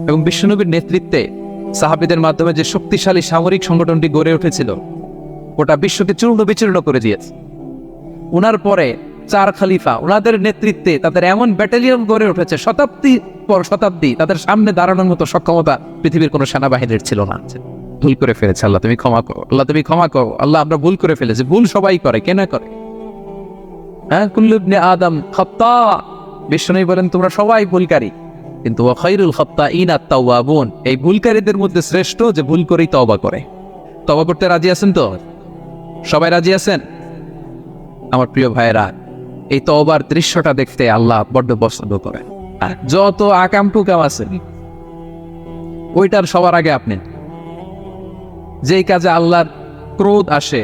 এবং বিশ্বনবীর নেতৃত্বে সাহাবীদের মাধ্যমে যে শক্তিশালী সামরিক সংগঠনটি গড়ে উঠেছিল ওটা বিশ্বকে চূর্ণ বিচূর্ণ করে দিয়েছে। ওনার পরে 4 খলিফা ওনাদের নেতৃত্বে তাদের এমন ব্যাটালিয়ন গড়ে উঠেছে, শতাব্দী পর শতাব্দী তাদের সামনে দাঁড়ানোর মতো সক্ষমতা পৃথিবীর কোনো সেনাবাহিনীর ছিল না। ভুল করে ফেলেছে, আল্লাহ তুমি ক্ষমা করো, আল্লাহ তুমি ক্ষমা করো, আল্লাহ আমরা ভুল করে ফেলেছি। ভুল সবাই করে, কে না করে? হ্যাঁ, কুল্লু ইবনে আদম খাত্তা। বিশ্বনবী বলেন তোমরা সবাই ভুলকারী, কিন্তু ওয়া খায়রুল খাত্তাইনা আত-তাওয়াবুন, এই ভুলকারীদের মধ্যে শ্রেষ্ঠ যে ভুল করেই তওবা করে। তওবা করতে রাজি আছেন তো? সবাই রাজি আছেন? আমার প্রিয় ভাইয়েরা, এই তওবার দৃশ্যটা দেখতে আল্লাহ বড্ড পছন্দ করেন। আর যত আকাম টুকাম আছে ওইটার সবার আগে আপনি। যেই কাজে আল্লাহর ক্রোধ আসে,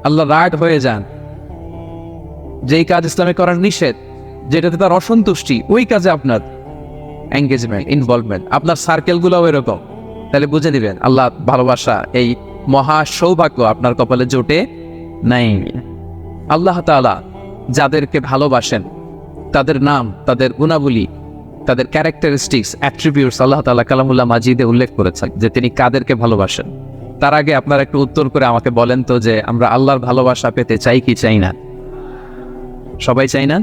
আল্লাহ রাগ হয়ে যান, যেই কাজ ইসলামে করার নিষেধ, যেটাতে তার অসন্তুষ্টি, ওই কাজে আপনার এঙ্গেজমেন্ট, ইনভলভমেন্ট, আপনার সার্কেলগুলোও এরকম, তাহলে বুঝে নিবেন আল্লাহ ভালোবাসা, এই মহা সৌভাগ্য আপনার কপালে জোটে নাই। আল্লাহ তাআলা যাদেরকে ভালোবাসেন তাদের নাম, তাদের গুণাবলী, তাদের ক্যারেক্টারিস্টিক্স, অ্যাট্রিবিউটস আল্লাহ তাআলা কালামুল্লাহ মাজিদে উল্লেখ করেছেন যে তিনি কাদেরকে ভালোবাসেন। তার আগে আপনারা একটু উত্তর করে আমাকে বলেন তো যে আমরা আল্লাহর ভালোবাসা পেতে চাই কি চাই না? সবাই চাই না?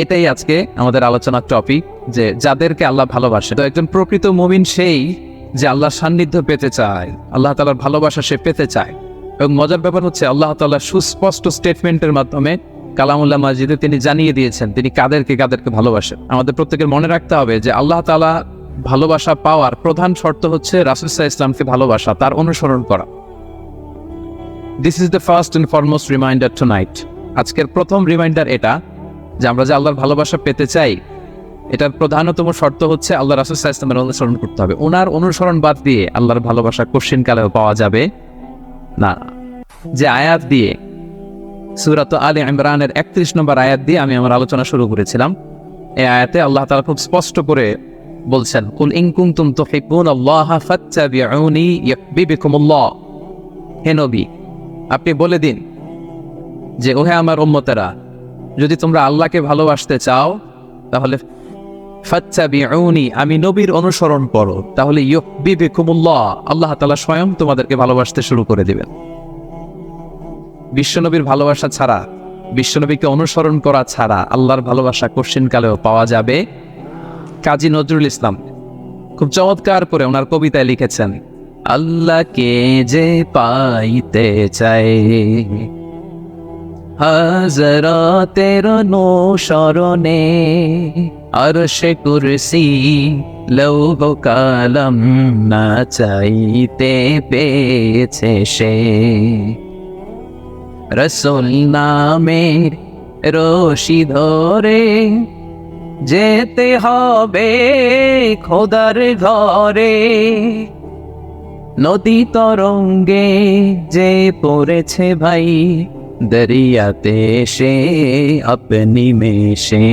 এটাই আজকে আমাদের আলোচনার টপিক, যে যাদেরকে আল্লাহ ভালোবাসে। তো একজন প্রকৃত মুমিন সেই যে আল্লাহর সান্নিধ্য পেতে চায়, আল্লাহ তাআলার ভালোবাসা সে পেতে চায়। এবং মজার ব্যাপার হচ্ছে আল্লাহ তাআলা সুস্পষ্ট স্টেটমেন্টের মাধ্যমে কালামুল্লাহ মাজিদে তিনি জানিয়ে দিয়েছেন তিনি কাদেরকে কাদেরকে ভালোবাসেন। আমাদের প্রত্যেকের মনে রাখতে হবে যে আল্লাহ তাআলা ভালোবাসা পাওয়ার প্রধান শর্ত হচ্ছে রাসূল সাল্লাল্লাহু আলাইহি ওয়াসাল্লামকে ভালোবাসা, তার অনুসরণ করা। This is the first and foremost reminder tonight. আজকের প্রথম রিমাইন্ডার এটা যে আমরা যে আল্লাহর ভালোবাসা পেতে চাই, এটার প্রধানতম শর্ত হচ্ছে আল্লাহ রাসূল সাল্লাল্লাহু আলাইহি ওয়াসাল্লামের অনুসরণ করতে হবে। ওনার অনুসরণ বাদ দিয়ে আল্লাহর ভালোবাসা কোশ্চিন কালেও পাওয়া যাবে না। যে আয়াত দিয়ে সূরাত আলে ইমরানের 31 নম্বর আয়াত দিয়ে আমি আমার আলোচনা শুরু করেছিলাম, এই আয়াতে আল্লাহ তাআলা খুব স্পষ্ট করে বলছেন, কুল ইন কুনতুম তুহিব্বুনাল্লাহা ফাত্তাবিউনি ইউহিব্বুকুমুল্লাহ। হে নবী, আপনি বলে দিন যে ওহে আমার উম্মতেরা, যদি তোমরা আল্লাহকে ভালোবাসতে চাও তাহলে ফাত্তাবিউনি, আমি নবীর অনুসরণ করো, তাহলে ইউহিব্বুকুমুল্লাহ, আল্লাহ তাআলা স্বয়ং তোমাদেরকে ভালোবাসতে শুরু করে দিবেন। বিশ্বনবীর ভালোবাসা ছাড়া, বিশ্বনবীকে অনুসরণ করা ছাড়া আল্লাহর ভালোবাসা কোশ্চিন কালেও পাওয়া যাবে। কাজী নজরুল ইসলাম খুব চমৎকার করে ওনার কবিতায় লিখেছেন, আল্লাহকে যে পাইতে চায় হাজরাতের অনুসরণে, আরশে কুরসি লৌহ কালাম না চাইতে পেয়েছে সে, রাসূল নামের রশি ধরে যেতে হবে খোদার ঘরে, নদী তরঙ্গে যে পড়েছে ভাই দরিয়াতে সে আপনি মেশে,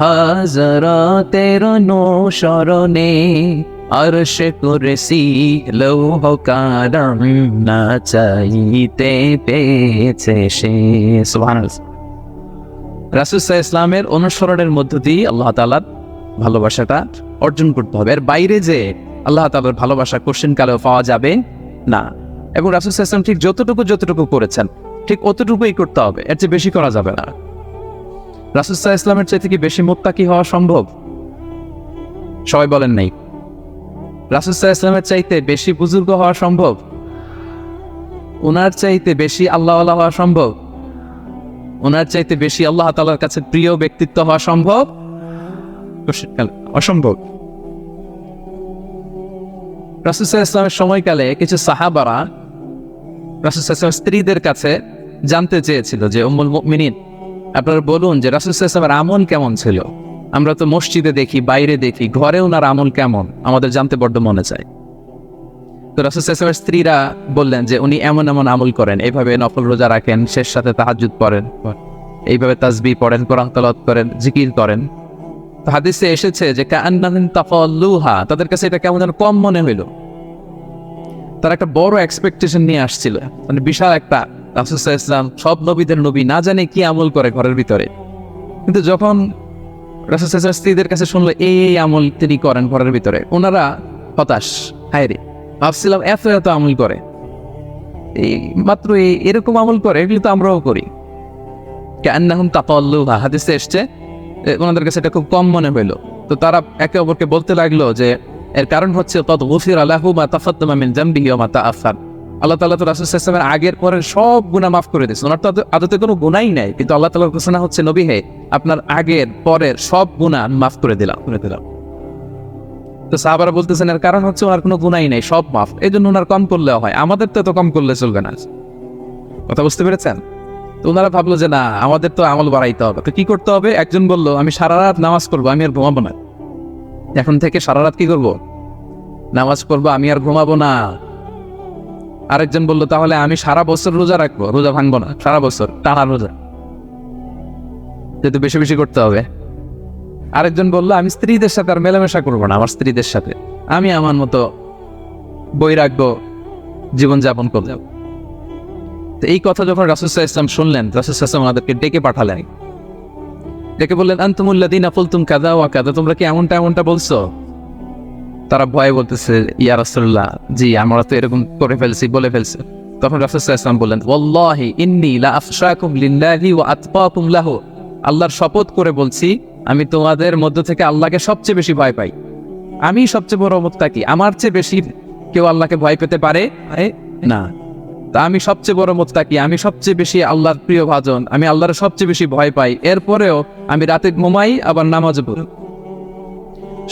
হাজরাতের অনুসরণে আরশে কুরসি লৌহ কালাম না চাইতে পেয়েছে সে। সুবহানাল্লাহ। রাসূল সাল্লাল্লাহু আলাইহি ওয়াসাল্লামের অনুসরণের মধ্য দিয়ে আল্লাহ তাআলার ভালোবাসাটা অর্জন করতে হবে। এর বাইরে যে আল্লাহ তাআলার ভালোবাসা কোশ্চিন কালেও পাওয়া যাবে না। এবং রাসূল সাল্লাল্লাহু আলাইহি ওয়াসাল্লাম ঠিক যতটুকু করেছেন ঠিক অতটুকুই করতে হবে, এর চেয়ে বেশি করা যাবে না। রাসূল সাল্লাল্লাহু আলাইহি ওয়াসাল্লামের চাইতে কি বেশি মুত্তাকি হওয়া সম্ভব? সবাই বলেন নাই। রাসূল সাল্লাল্লাহু আলাইহি ওয়াসাল্লামের চাইতে বেশি বুজুর্গ হওয়া সম্ভব? ওনার চাইতে বেশি আল্লাহওয়ালা হওয়া সম্ভব? ওনার চাইতে বেশি আল্লাহ তাআলার কাছে প্রিয় ব্যক্তিত্ব হওয়া সম্ভব? অসম্ভব। রাসূল সাল্লাল্লাহু আলাইহি ওয়াসাল্লামের সময়কালে কিছু সাহাবারা রাসূল সাল্লাল্লাহু আলাইহি ওয়াসাল্লামের স্ত্রীদের কাছে জানতে চেয়েছিল যে উম্মুল মুমিনিন, আপনারা বলুন যে রাসূল সাল্লাল্লাহু আলাইহি ওয়াসাল্লামের আমল কেমন ছিল? আমরা তো মসজিদে দেখি, বাইরে দেখি, ঘরে ওনার আমল কেমন আমাদের জানতে বড্ড মনে চায়। তো রাসূল সাল্লাল্লাহু আলাইহি ওয়াসাল্লামের স্ত্রীরা বললেন যে উনি এমন এমন আমল করেন, এইভাবে নফল রোজা রাখেন, শেষ সাথে তাহাজ্জুদ পড়েন, এইভাবে তাসবিহ পড়েন, কোরআন তেলাওয়াত করেন, জিকির করেন। তো হাদিসে এসেছে যে কাআন্নাহুম তাফাল্লুহা, তাদের কাছে এটা কেমন যেন কম মনে হইল। তারা একটা বড় এক্সপেকটেশন নিয়ে আসছিল, মানে বিশাল একটা, রাসূল সাল্লাল্লাহু আলাইহি ওয়াসাল্লাম সব নবীদের নবী, না জানে কি আমল করে ঘরের ভিতরে। কিন্তু যখন রাসূল সাল্লাল্লাহু আলাইহি ওয়াসাল্লাম স্ত্রীদের কাছে শুনলো এই আমল তিনি করেন ঘরের ভিতরে, ওনারা হতাশ, হায়রে ভাবছিলাম এত এত আমল করে, এই মাত্র এরকম আমল করে, এগুলো তো আমরাও করি। কান্নাহুম তাকাল্লুহা, হাদিসে এসছে ওনাদের কাছে এটা খুব কম মনে হইলো। তো তারা একে অপরকে বলতে লাগলো যে এর কারণ হচ্ছে কদ গুফিরা লাহু মা তাকাদ্দামা মিন যামবিহি ওয়া মা তাআখার। আল্লাহ তাআলা তো রাসূল সাল্লাল্লাহু আলাইহি ওয়াসাল্লামের আগের পরের সব গুনাহ মাফ করে দিয়েছেন। ওনার তো আদতে কোনো গুনাহই নাই, কিন্তু আল্লাহ তাআলার ঘোষণা হচ্ছে নবী হে আপনার আগের পরের সব গুনাহ মাফ করে দিলাম। তো সাহাবারা বলতেছেন এর কারণ হচ্ছে ওনার কোনো গুনাহই নাই, সব মাফ, এই জন্য ওনার কম করলেও হয়, আমাদের তো এত কম করলে চলবে না। কথা বুঝতে পেরেছেন? তো ওনারা ভাবলো যে না আমাদের তো আমল বাড়াইতে হবে, তো কি করতে হবে? একজন বলল আমি সারা রাত নামাজ পড়বো, আমি আর ঘুমাবো না, এখন থেকে সারা রাত কি করবো? নামাজ পড়বো, আমি আর ঘুমাবো না। আরেকজন বললো তাহলে আমি সারা বছর রোজা রাখবো, রোজা ভাঙবো না, সারা বছর টানা রোজা, যেহেতু বেশি বেশি করতে হবে। আরেকজন বললো আমি স্ত্রীদের সাথে আর মেলামেশা করবো না, আমার স্ত্রীদের সাথে আমি আমার মতো বই রাখবো, জীবনযাপন করবো। তো এই কথা যখন রাসূল সাল্লাল্লাহু আলাইহি ওয়াসাল্লাম শুনলেন, রাসূল সাল্লাল্লাহু আলাইহি ওয়াসাল্লাম ওনাদেরকে ডেকে পাঠালেন, ডেকে বললেন আনতুমুল্লাযীনা কুলতুম কাযা ওয়া কাযা, তোমরা কি এমনটা এমনটা বলছো? তারা ভয়ে বলতেছে ইয়া রাসূলুল্লাহ, জি আমরা তো এরকম করে ফেলছি, বলে ফেলছি। তখন রাসূল সাল্লাল্লাহু আলাইহি ওয়াসাল্লাম বললেন ওয়াল্লাহি ইন্নী লা আখশাকুম লিল্লাহি ওয়া আতকাকুম লাহু, আল্লাহর শপথ করে বলছি আমি তোমাদের মধ্য থেকে আল্লাহকে সবচেয়ে বেশি ভয় পাই, আমি সবচেয়ে বড় মুত্তাকি, আমার চেয়ে বেশি কেউ আল্লাহকে ভয় পেতে পারে না। তা আমি সবচেয়ে বড় মুত্তাকি, আমি সবচেয়ে বেশি আল্লাহর প্রিয় ভাজন, আমি আল্লাহর সবচেয়ে বেশি ভয় পাই, এরপরেও আমি রাতে ঘুমাই আবার নামাজ পড়ি,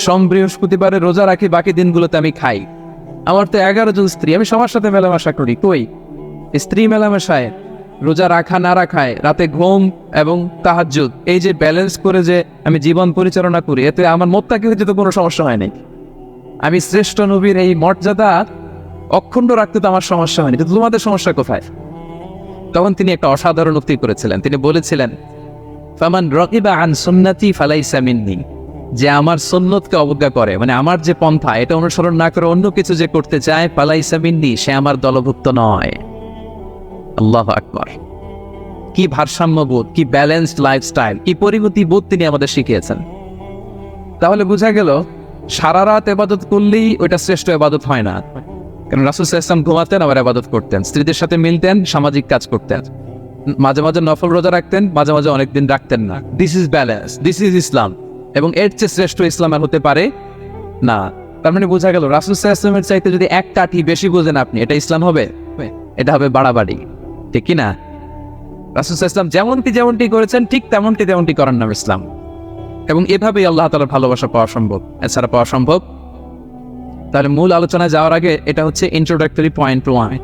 সোম বৃহস্পতিবারে রোজা রাখি, বাকি দিনগুলোতে আমি খাই, আমার তো 11 জন স্ত্রী, আমি সবার সাথে মেলামেশা করি, কই স্ত্রী মেলামেশায়, রোজা রাখা না রাখায়, রাতে ঘুম এবং তাহাজ্জুদ, এই যে ব্যালেন্স করে যে আমি জীবন পরিচালনা করি, এতে আমার মুত্তাকি হতে তো কোনো সমস্যা হয় নাই। আমি শ্রেষ্ঠ নবীর এই মর্যাদা অখণ্ড রাখতে তো আমার সমস্যা হয়নি, কিন্তু তোমাদের সমস্যা কোথায়? তখন তিনি একটা অসাধারণ উক্তি করেছিলেন, তিনি বলেছিলেন ফামান রাগিবা আন সুন্নতি ফালাইসা মিন্নি, যে আমার সুন্নতকে অবজ্ঞা করে, মানে আমার যে পন্থা এটা অনুসরণ না করে অন্য কিছু যে করতে চায়, ফালাইসা মিন্নি, সে আমার দলভুক্ত নয়। আল্লাহু আকবার! কি ভারসাম্যবোধ, কি ব্যালেন্সড লাইফস্টাইল, কি পরিণতি বোধ তিনি আমাদের শিখিয়েছেন। তাহলে বোঝা গেল সারা রাত ইবাদত করলেই ওইটা শ্রেষ্ঠ ইবাদত হয় না, কারণ রাসূল সাল্লাল্লাহু আলাইহি ওয়াসাল্লাম ঘুমাতেন আবার ইবাদত করতেন, স্ত্রীদের সাথে মিলতেন, সামাজিক কাজ করতেন, মাঝে মাঝে নফল রোজা রাখতেন, মাঝে মাঝে অনেকদিন রাখতেন না। This is balance, this is Islam, এবং এর চেয়ে শ্রেষ্ঠ ইসলাম আর হতে পারে না। তার মানে বোঝা গেল রাসূল সাল্লাল্লাহু আলাইহি ওয়াসাল্লামের চাইতে যদি এক কাঠি বেশি বোঝেন আপনি, এটা ইসলাম হবে? এটা হবে বাড়াবাড়ি, ঠিক কি না? রাসূল সাল্লাল্লাহু আলাইহি ওয়াসাল্লাম যেমনটি করেছেন ঠিক তেমনটি করার নাম ইসলাম, এবং এভাবেই আল্লাহ তাআলার ভালোবাসা পাওয়া সম্ভব, এছাড়া পাওয়া সম্ভব। তাহলে মূল আলোচনায় যাওয়ার আগে এটা হচ্ছে ইন্ট্রোডাক্টরি পয়েন্ট 1,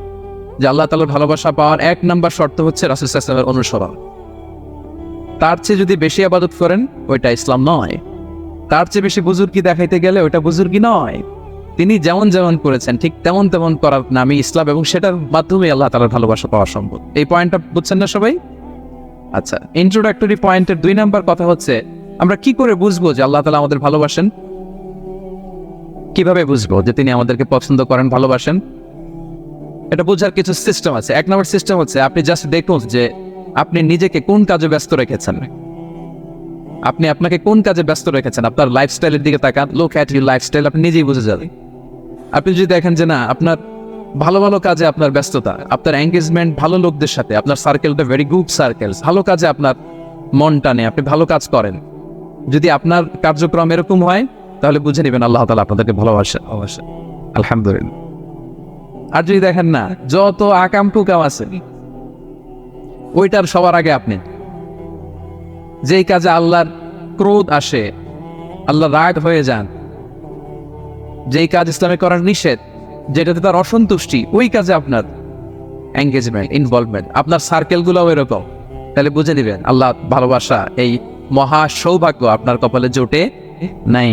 যে আল্লাহ তাআলার ভালোবাসা পাওয়ার 1 নম্বর শর্ত হচ্ছে রাসূল সাল্লাল্লাহু আলাইহি ওয়াসাল্লামের অনুসরণ। তার চেয়ে যদি বেশি ইবাদত করেন ওইটা ইসলাম নয়, তার চেয়ে বেশি বুজুর্গি দেখাইতে গেলে ওইটা বুজুর্গি নয়, তিনি যেমন যেমন করেছেন ঠিক তেমন তেমন করার নামই ইসলাম, এবং সেটার মাধ্যমে আল্লাহ তাআলার ভালোবাসা পাওয়া সম্ভব। এই পয়েন্টটা বুঝছেন না সবাই? আচ্ছা, ইন্ট্রোডাক্টরি পয়েন্টের 2 নম্বর কথা হচ্ছে আমরা কি করে বুঝবো যে আল্লাহ তাআলা আমাদের ভালোবাসেন? কিভাবে বুঝবো যে তিনি আমাদেরকে পছন্দ করেন, ভালোবাসেন? এটা বোঝার কিছু সিস্টেম আছে। 1 নম্বর সিস্টেম হচ্ছে আপনি জাস্ট দেখুন যে আপনি নিজেকে কোন কাজে ব্যস্ত রেখেছেন, আপনি আপনাকে কোন কাজে ব্যস্ত রেখেছেন, আপনার লাইফস্টাইলের দিকে তাকান, লুক অ্যাট ইউর লাইফস্টাইল, আপনি নিজেই বুঝে যাবেন। আপনি যদি দেখেন যে না আপনার ভালো ভালো কাজে আপনার ব্যস্ততা, আপনার এঙ্গেজমেন্ট ভালো লোকদের সাথে, আপনার সার্কেলটা ভেরি গুড সার্কেল, ভালো কাজে আপনার মন টানে, আপনি ভালো কাজ করেন, যদি আপনার কার্যক্রম এরকম হয় তাহলে বুঝে নেবেন আল্লাহ তাআলা আপনাদেরকে ভালোবাসেন, আলহামদুলিল্লাহ। আর যদি দেখেন না যত আকাম টুকাম আছে ওইটার সবার আগে আপনি, যেই কাজে আল্লাহর ক্রোধ আসে, আল্লাহ রাগ হয়ে যান, যেই কাজ ইসলামে করার নিষেধ, যেটাতে তার অসন্তুষ্টি, ওই কাজে আপনার এঙ্গেজমেন্ট, ইনভলভমেন্ট, আপনার সার্কেলগুলোও এরকম, তাহলে বুঝে নেবেন আল্লাহ ভালোবাসা, এই মহা সৌভাগ্য আপনার কপালে জোটে নাই।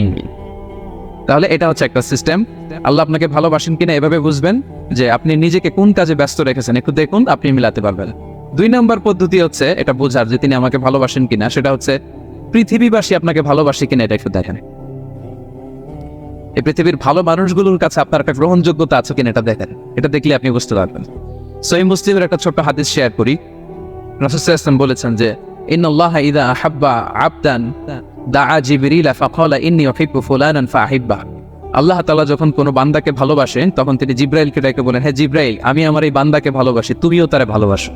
তাহলে এটা হচ্ছে একটা সিস্টেম। আল্লাহ আপনাকে ভালোবাসেন কিনা এভাবে বুঝবেন যে আপনি নিজেকে কোন কাজে ব্যস্ত রেখেছেন, একটু দেখুন, আপনি মিলাতে পারবেন। 2 নম্বর পদ্ধতি হচ্ছে এটা বোঝার যে তিনি আমাকে ভালোবাসেন কিনা, সেটা হচ্ছে পৃথিবীবাসী আপনাকে ভালোবাসে কিনা এটা একটু দেখেন। এই পৃথিবীর ভালো মানুষগুলোর কাছে আপনার একটা গ্রহণযোগ্যতা আছে কিনা এটা দেখেন, এটা দেখলে আপনি বুঝতে পারবেন। সহিহ মুসলিমের একটা ছোট্ট হাদিস শেয়ার করি। রাসূল সাল্লাল্লাহু আলাইহি ওয়াসাল্লাম বলেছেন যে ইন্নাল্লাহা ইযা আহাব্বা আবদান দাআ জিবরিল ফাকালা ইন্নী উহিব্বু ফুলানান ফাহিব্বা। আল্লাহ তাআলা যখন কোনো বান্দাকে ভালোবাসেন তখন তিনি জিবরাইলকে ডেকে বলেন, হে জিবরাইল, আমি আমার এই বান্দাকে ভালোবাসি, তুমিও তারে ভালোবাসো।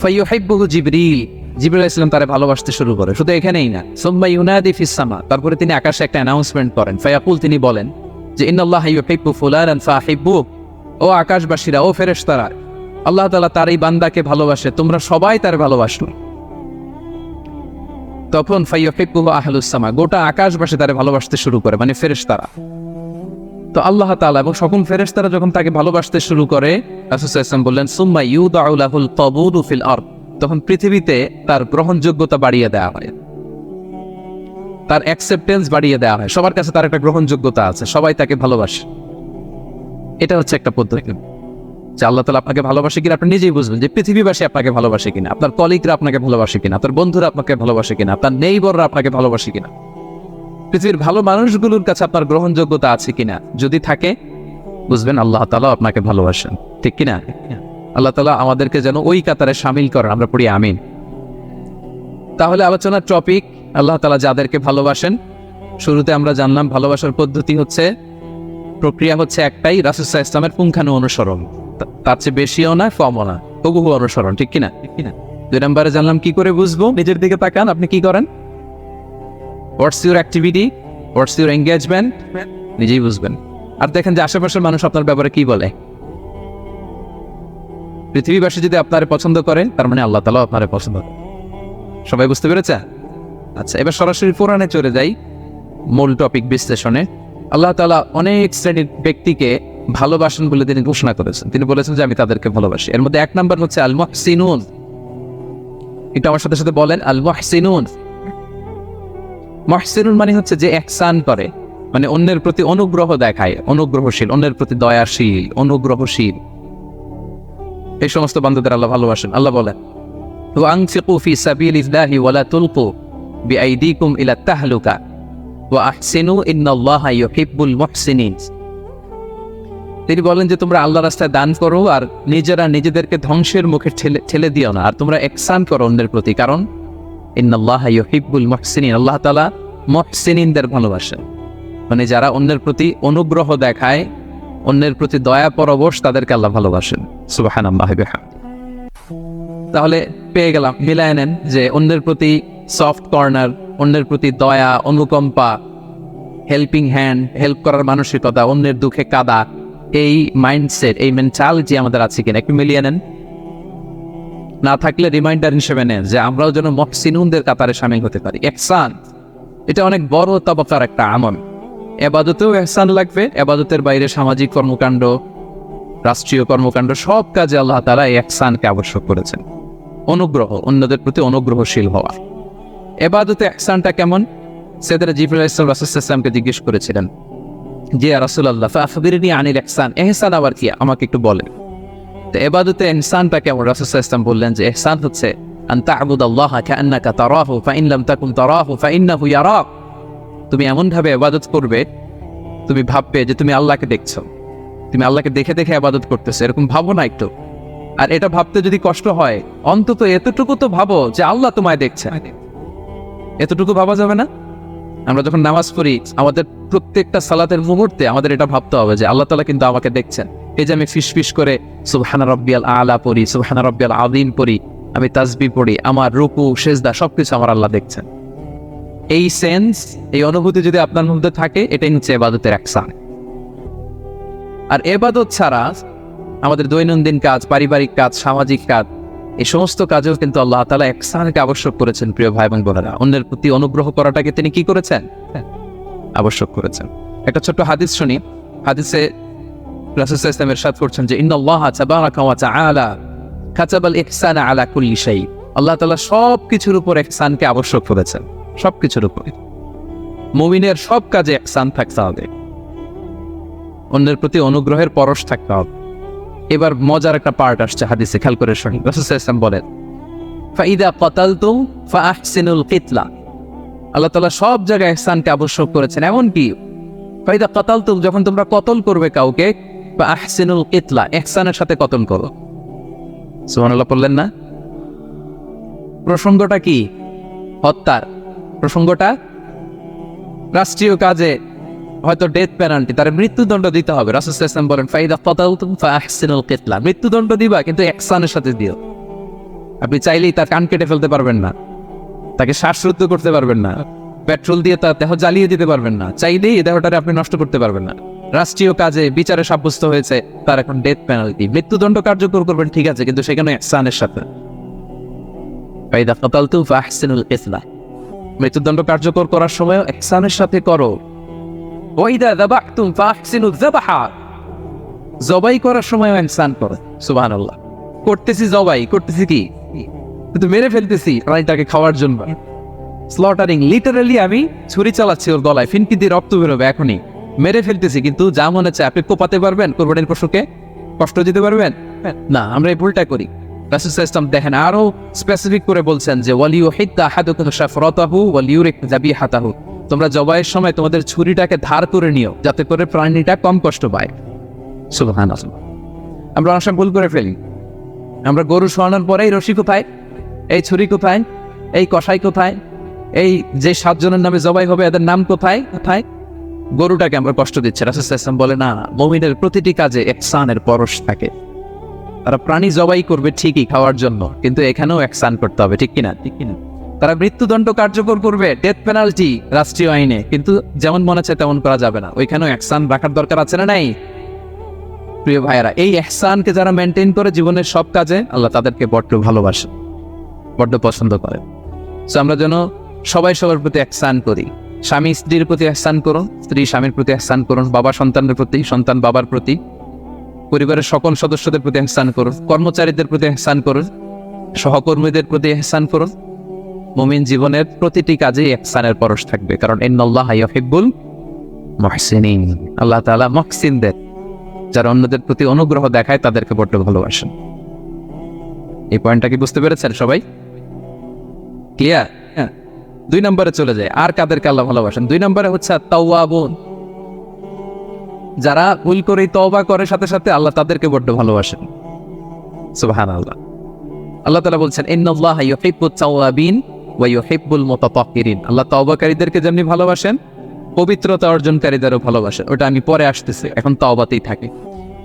ফায়ুহিব্বুহু জিবরিল, জিবরাইল আলাইহিস সালাম তারে ভালোবাসতে শুরু করে। শুধু এখানেই না, সুম্মা ইউনাদি ফিস সামা, তারপরে তিনি আকাশে একটা অ্যানাউন্সমেন্ট করেন। ফায়াকুল, তিনি বলেন যে ইন্নাল্লাহা ইউহিব্বু ফুলানান ফাহিব্বু, ও আকাশবাসীরা, ও ফেরেশতারা, আল্লাহ তাআলা তার এই বান্দাকে ভালোবাসে, তোমরা সবাই তার ভালোবাসো। তখন ফায়ুহিব্বুহু আহলুস সামা, গোটা আকাশবাসী তারে ভালোবাসতে শুরু করে, মানে ফেরেশতারা। তো আল্লাহ তাআলা এবং সকল ফেরেশতারা যখন তাকে ভালোবাসতে শুরু করে, রাসূল সাল্লাল্লাহু আলাইহি ওয়াসাল্লাম বললেন সুম্মা ইউদাউ লাহুল কবুলু ফিল আরদ, তখন পৃথিবীতে তার গ্রহণযোগ্যতা বাড়িয়ে দেওয়া হয়, তার অ্যাকসেপ্টেন্স বাড়িয়ে দেওয়া হয়, সবার কাছে তার একটা গ্রহণযোগ্যতা আছে, সবাই তাকে ভালোবাসে। এটা হচ্ছে একটা পদ্ধতি যে আল্লাহ তাআলা আপনাকে ভালোবাসে কিনা আপনি নিজেই বুঝবেন, যে পৃথিবীবাসী আপনাকে ভালোবাসে কিনা, আপনার কলিগরা আপনাকে ভালোবাসে কিনা, আপনার বন্ধুরা আপনাকে ভালোবাসে কিনা, আপনার নেইবররা আপনাকে ভালোবাসে কিনা, পৃথিবীর ভালো মানুষগুলোর কাছে আপনার গ্রহণযোগ্যতা আছে কিনা। যদি থাকে, বুঝবেন আল্লাহ তাআলা আপনাকে ভালোবাসেন, ঠিক কিনা? আল্লাহ তাআলা আমাদেরকে যেন ওই কাতারে শামিল করেন, আমরা পড়ি আমিন। তাহলে আলোচনার টপিক, আল্লাহ তাআলা যাদেরকে ভালোবাসেন। শুরুতে আমরা জানলাম ভালোবাসার পদ্ধতি হচ্ছে, প্রক্রিয়া হচ্ছে একটাই, রাসূল সাল্লাল্লাহু আলাইহি ওয়াসাল্লামের পুঙ্খানু অনুসরণ, তার চেয়ে বেশিও না কমও না, হুবহু অনুসরণ, ঠিক কিনা? 2 নম্বরে জানলাম কি করে বুঝবো, নিজের দিকে তাকান, আপনি কি করেন, what's your activity, what's your engagement, নিজেই বুঝবেন। আর দেখেন যে আশেপাশের মানুষ আপনার ব্যাপারে কি বলে। পৃথিবীবাসী যদি আপনারে পছন্দ করে, তার মানে আল্লাহ তাআলা আপনারে পছন্দ করে। সবাই বুঝতে পেরেছে? আচ্ছা, এবার সরাসরি কোরআনে চলে যাই, মূল টপিক বিশ্লেষণে। আল্লাহ তাআলা অনেক শ্রেণীর ব্যক্তিকে ভালোবাসেন বলে তিনি ঘোষণা করেছেন। তিনি বলেছেন যে আমি তাদেরকে ভালোবাসি। এর মধ্যে 1 নম্বর হচ্ছে আল মুহসিনুন। এটা আমার সাথে সাথে বলেন, আল মুহসিনুন। মুহসিনুন মানে হচ্ছে যে ইহসান করে, মানে অন্যের প্রতি অনুগ্রহ দেখায়, অনুগ্রহশীল, অন্যের প্রতি দয়াশীল, অনুগ্রহশীল, এই সমস্ত বান্দাদের আল্লাহ ভালোবাসেন। আল্লাহ বলেন, ওয়া আনফিকু ফি সাবিলিল্লাহি ওয়া লা তুলকু বিআইদিকুম ইলা তাহলুকা ওয়া আহসিনু ইন্নাল্লাহা ইউহিব্বুল মুহসিনিন। তিনি বলেন যে তোমরা আল্লাহর রাস্তায় দান করো আর নিজেরা নিজেদেরকে ধ্বংসের মুখে ঠেলে দিও না, আর তোমরা ইহসান করো অন্যের প্রতি, কারণ ইন্নাল্লাহা ইউহিব্বুল মুহসিনিন, আল্লাহ তাআলা মুহসিনিনদের ভালোবাসেন, মানে যারা অন্যের প্রতি অনুগ্রহ দেখায়, অন্যের প্রতি দয়া পরবশ, তাদেরকে আল্লাহ ভালোবাসেন। সুবহানাল্লাহি ওয়া বিহামদিহি। তাহলে পেয়ে গেলাম, মিলায় নেন যে অন্যের প্রতি সফট কর্নার, অন্যের প্রতি দয়া, অনুকম্পা, হেল্পিং হ্যান্ড, হেল্প করার মানসিকতা, অন্যের দুঃখে কাদা, এই মাইন্ডসেট, এই মেন্টালিটি আমাদের আছে কিনা একটু মিলিয়ে নেন। না থাকলে রিমাইন্ডার হিসেবে নেন যে আমরাও যেন মুহসিনুনদের কাতারে শামিল হতে পারি। ইহসান এটা অনেক বড় তবকার একটা আমল। ইবাদতেও ইহসান লাগবে, ইবাদতের বাইরে সামাজিক কর্মকাণ্ড, রাষ্ট্রীয় কর্মকাণ্ড, সব কাজে আল্লাহ তাআলা ইহসানকে আবশ্যক করেছেন। অনুগ্রহ, অন্যদের প্রতি অনুগ্রহশীল হওয়া। ইবাদতে ইহসানটা কেমন? সাইয়েদনা জিবরাইল আলাইহিস সালাম রাসূল সাল্লাল্লাহু আলাইহি ওয়াসাল্লামকে জিজ্ঞেস করেছিলেন যে ইয়া রাসূলুল্লাহ ফাখবিরনি আনিল ইহসান, ইহসান আবার কি, আমাকে একটু বলেন। তো ইবাদতে ইহসানটা কেমন? রাসূল সাল্লাল্লাহু আলাইহি ওয়াসাল্লাম বললেন যে ইহসান হচ্ছে আন তা'বুদাল্লাহা কাআন্নাকা তারাহু ফাইন লাম তাকুন তারাহু ফাইন্নাহু ইয়ারাক। তুমি এমন ভাবে ইবাদত করবে, তুমি ভাববে যে তুমি আল্লাহকে দেখছো, তুমি আল্লাহকে দেখে দেখে ইবাদত করতেছো, এরকম ভাবো না একটু? আর এটা ভাবতে যদি কষ্ট হয়, অন্তত এতটুকু তো ভাবো যে আল্লাহ তোমায় দেখছে। এতটুকু ভাবা যাবে না? আমরা যখন নামাজ পড়ি, আমাদের প্রত্যেকটা সালাতের মুহূর্তে আমাদের এটা ভাবতে হবে যে আল্লাহ তাআলা কিন্তু আমাকে দেখছেন। এই যে আমি ফিসফিস করে সুবহানা রাব্বিয়াল আলা পড়ি, সুবহানা রাব্বিয়াল আযীম পড়ি, আমি তাসবিহ পড়ি, আমার রুকু সেজদা সবকিছু আমার আল্লাহ দেখছেন। এই সেন্স, এই অনুভূতি যদি আপনার মধ্যে থাকে, এটাই হচ্ছে ইবাদতের ইহসান। আর ইবাদত ছাড়া আমাদের দৈনন্দিন কাজ, পারিবারিক কাজ, সামাজিক কাজ, এই সমস্ত কাজেও কিন্তু আল্লাহ তাআলা ইহসানকে আবশ্যক করেছেন। প্রিয় ভাই এবং বোনেরা, অন্যের প্রতি অনুগ্রহ করাটাকে তিনি কি করেছেন? আবশ্যক করেছেন। একটা ছোট্ট হাদিস শুনি। হাদিসে রাসূল সাল্লাল্লাহু আলাইহি ওয়াসাল্লাম ইরশাদ করছেন যে ইন্নাল্লাহা তাবারাকা ওয়া তাআলা কাতাবাল ইহসানা আলা কুল্লি শাই। আল্লাহ তাআলা সব কিছুর উপর ইহসানকে আবশ্যক করেছেন, সব কিছুর উপর। মুমিনের সব কাজে ইহসান থাকতে হবে, অন্যের প্রতি অনুগ্রহের পরশ থাকতে হবে। এবার মজার একটা পার্ট আসছে হাদিসে, খেয়াল করে শুনি। রাসূল সাল্লাল্লাহু আলাইহি ওয়াসাল্লাম বলেন ফাইদা কাতালতুম ফাআহসিনুল কিতলা। আল্লাহ তাআলা সব জায়গায় ইহসানকে আবশ্যক করেছেন। এমন কি ফাইদা কাতালতুম, যখন তোমরা কতল করবে কাউকে, ফাআহসিনুল কিতলা, ইহসানের সাথে কতল করো। সুবহানাল্লাহ বললেন না? প্রসঙ্গটা কি? হত্যার প্রসঙ্গটা, রাষ্ট্রীয় কাজে হয়তো ডেথ পেনাল্টি, তার মৃত্যুদণ্ড দিতে হবে। রাসূল সাল্লাল্লাহু আলাইহি ওয়াসাল্লাম বলেন ফাইদা কাতালতুম ফাহসিনুল কিতলা, মৃত্যুদণ্ড দিবা কিন্তু ইহসানের সাথে দিও। আপনি চাইলেই তার কান কেটে ফেলতে পারবেন না, তাকে শ্বাসরুদ্ধ করতে পারবেন না, পেট্রোল দিয়ে তার দেহ জ্বালিয়ে দিতে পারবেন না, চাইলেই এই দেহটারে আপনি নষ্ট করতে পারবেন না। রাষ্ট্রীয় কাজে বিচারে সাব্যস্ত হয়েছে তার এখন ডেথ পেনাল্টি, মৃত্যুদণ্ড কার্যকর করবেন ঠিক আছে, কিন্তু সেখানে ইহসানের সাথে। ফাইদা কাতালতুম ফাহসিনুল কিতলা, মৃত্যুদণ্ড কার্যকর করার সময় ইহসানের সাথে করো। ওয়াইদা যাবাহতুম ফাহসিনুয যাবাহা, জবাই করার সময় ইহসান করো। সুবহানাল্লাহ, করতেছি জবাই, করতেছি কি কিন্তু মেরে ফেলতেছি প্রাণীটাকে খাওয়ার জন্য। স্লটারিং, লিটারালি আমি ছুরি চালাচ্ছি ওর গলায়, ফিনকি দিয়ে রক্ত বেরোবে এখনই, মেরে ফেলতেছি। কিন্তু যা মনে চায় আপনি কোপাতে পারবেন কোরবানির পশুকে, কষ্ট দিতে পারবেন না। আমরা এই ভুলটা করি। রাসূল সাল্লাল্লাহু আলাইহি ওয়াসাল্লাম দেখেন আরো স্পেসিফিক করে বলছেন যে ওয়ালিউহিদ্দা আহাদুকুম শাফরাতাহু ওয়ালিউরিক যাবিহাতাহু, তোমরা জবাইয়ের সময় তোমাদের ছুরিটাকে ধার করে নিও যাতে করে প্রাণীটা কম কষ্ট পায়। সুবহানাল্লাহ। আমরা অনেক সময় ভুল করে ফেলি। আমরা গরু শোয়ানোর পরে এই রশি কোথায়, এই ছুরি কোথায়, এই কষাই কোথায়, এই যে 7 জনের নামে জবাই হবে এদের নাম কোথায় কোথায়, গরুটাকে আমরা কষ্ট দিচ্ছি। রাসূল সাল্লাল্লাহু আলাইহি ওয়াসাল্লাম বলে না, মুমিনের প্রতিটি কাজে ইহসানের পরশ থাকে। তারা প্রাণী জবাই করবে ঠিকই খাওয়ার জন্য, কিন্তু এখানেও ইহসান করতে হবে, ঠিক কিনা? ঠিক কিনা? তারা মৃত্যুদণ্ড কার্যকর করবে, ডেথ পেনাল্টি রাষ্ট্রীয় আইনে, কিন্তু যেমন মনে চায় তেমন করা যাবে না। ওইখানেও ইহসান রাখার দরকার আছে না নাই? প্রিয় ভাইয়েরা, এই ইহসানকে যারা মেনটেন করে জীবনের সব কাজে, আল্লাহ তাদেরকে বড্ড ভালোবাসে, বড্ড পছন্দ করে। সো আমরা যেন সবাই সবার প্রতি ইহসান করি। স্বামী স্ত্রীর প্রতি ইহসান করুন, স্ত্রী স্বামীর প্রতি ইহসান করুন, বাবা সন্তানের প্রতি, সন্তান বাবার প্রতি, পরিবারের সকল সদস্যদের প্রতি ইহসান করুন, কর্মচারীদের প্রতি ইহসান করুন, সহকর্মীদের প্রতি ইহসান করুন। মুমিন জীবনের প্রতিটি কাজে ইহসানের পরশ থাকবে, কারণ ইন্নাল্লাহা ইউহিব্বুল মুহসিনিন, আল্লাহ তাআলা মুহসিনদের, যারা অন্যদের প্রতি অনুগ্রহ দেখায় তাদেরকে বড্ড ভালোবাসেন। এই পয়েন্টটা কি বুঝতে পেরেছেন সবাই? ক্লিয়ার? হ্যাঁ। 2 নম্বরে চলে যায়, আর কাদেরকে আল্লাহ ভালোবাসেন? 2 নম্বরে হচ্ছে তাওয়াবুন, যারা ভুল করে তওবা করে সাথে সাথে আল্লাহ তাদেরকে বড্ড ভালোবাসেন। সুবহানাল্লাহ। আল্লাহ তাআলা বলছেন ইন্নাল্লাহা ইউহিব্বুত তাওয়াবিন ওয়া ইউহিব্বুল মুতাতাহহিরিন, আল্লাহ তওবাকারীদেরকে যেমনি ভালোবাসেন পবিত্রতা অর্জনকারীদেরও ভালোবাসেন। ওটা আমি পরে আসতেছি, এখন তওবাতেই থাকে।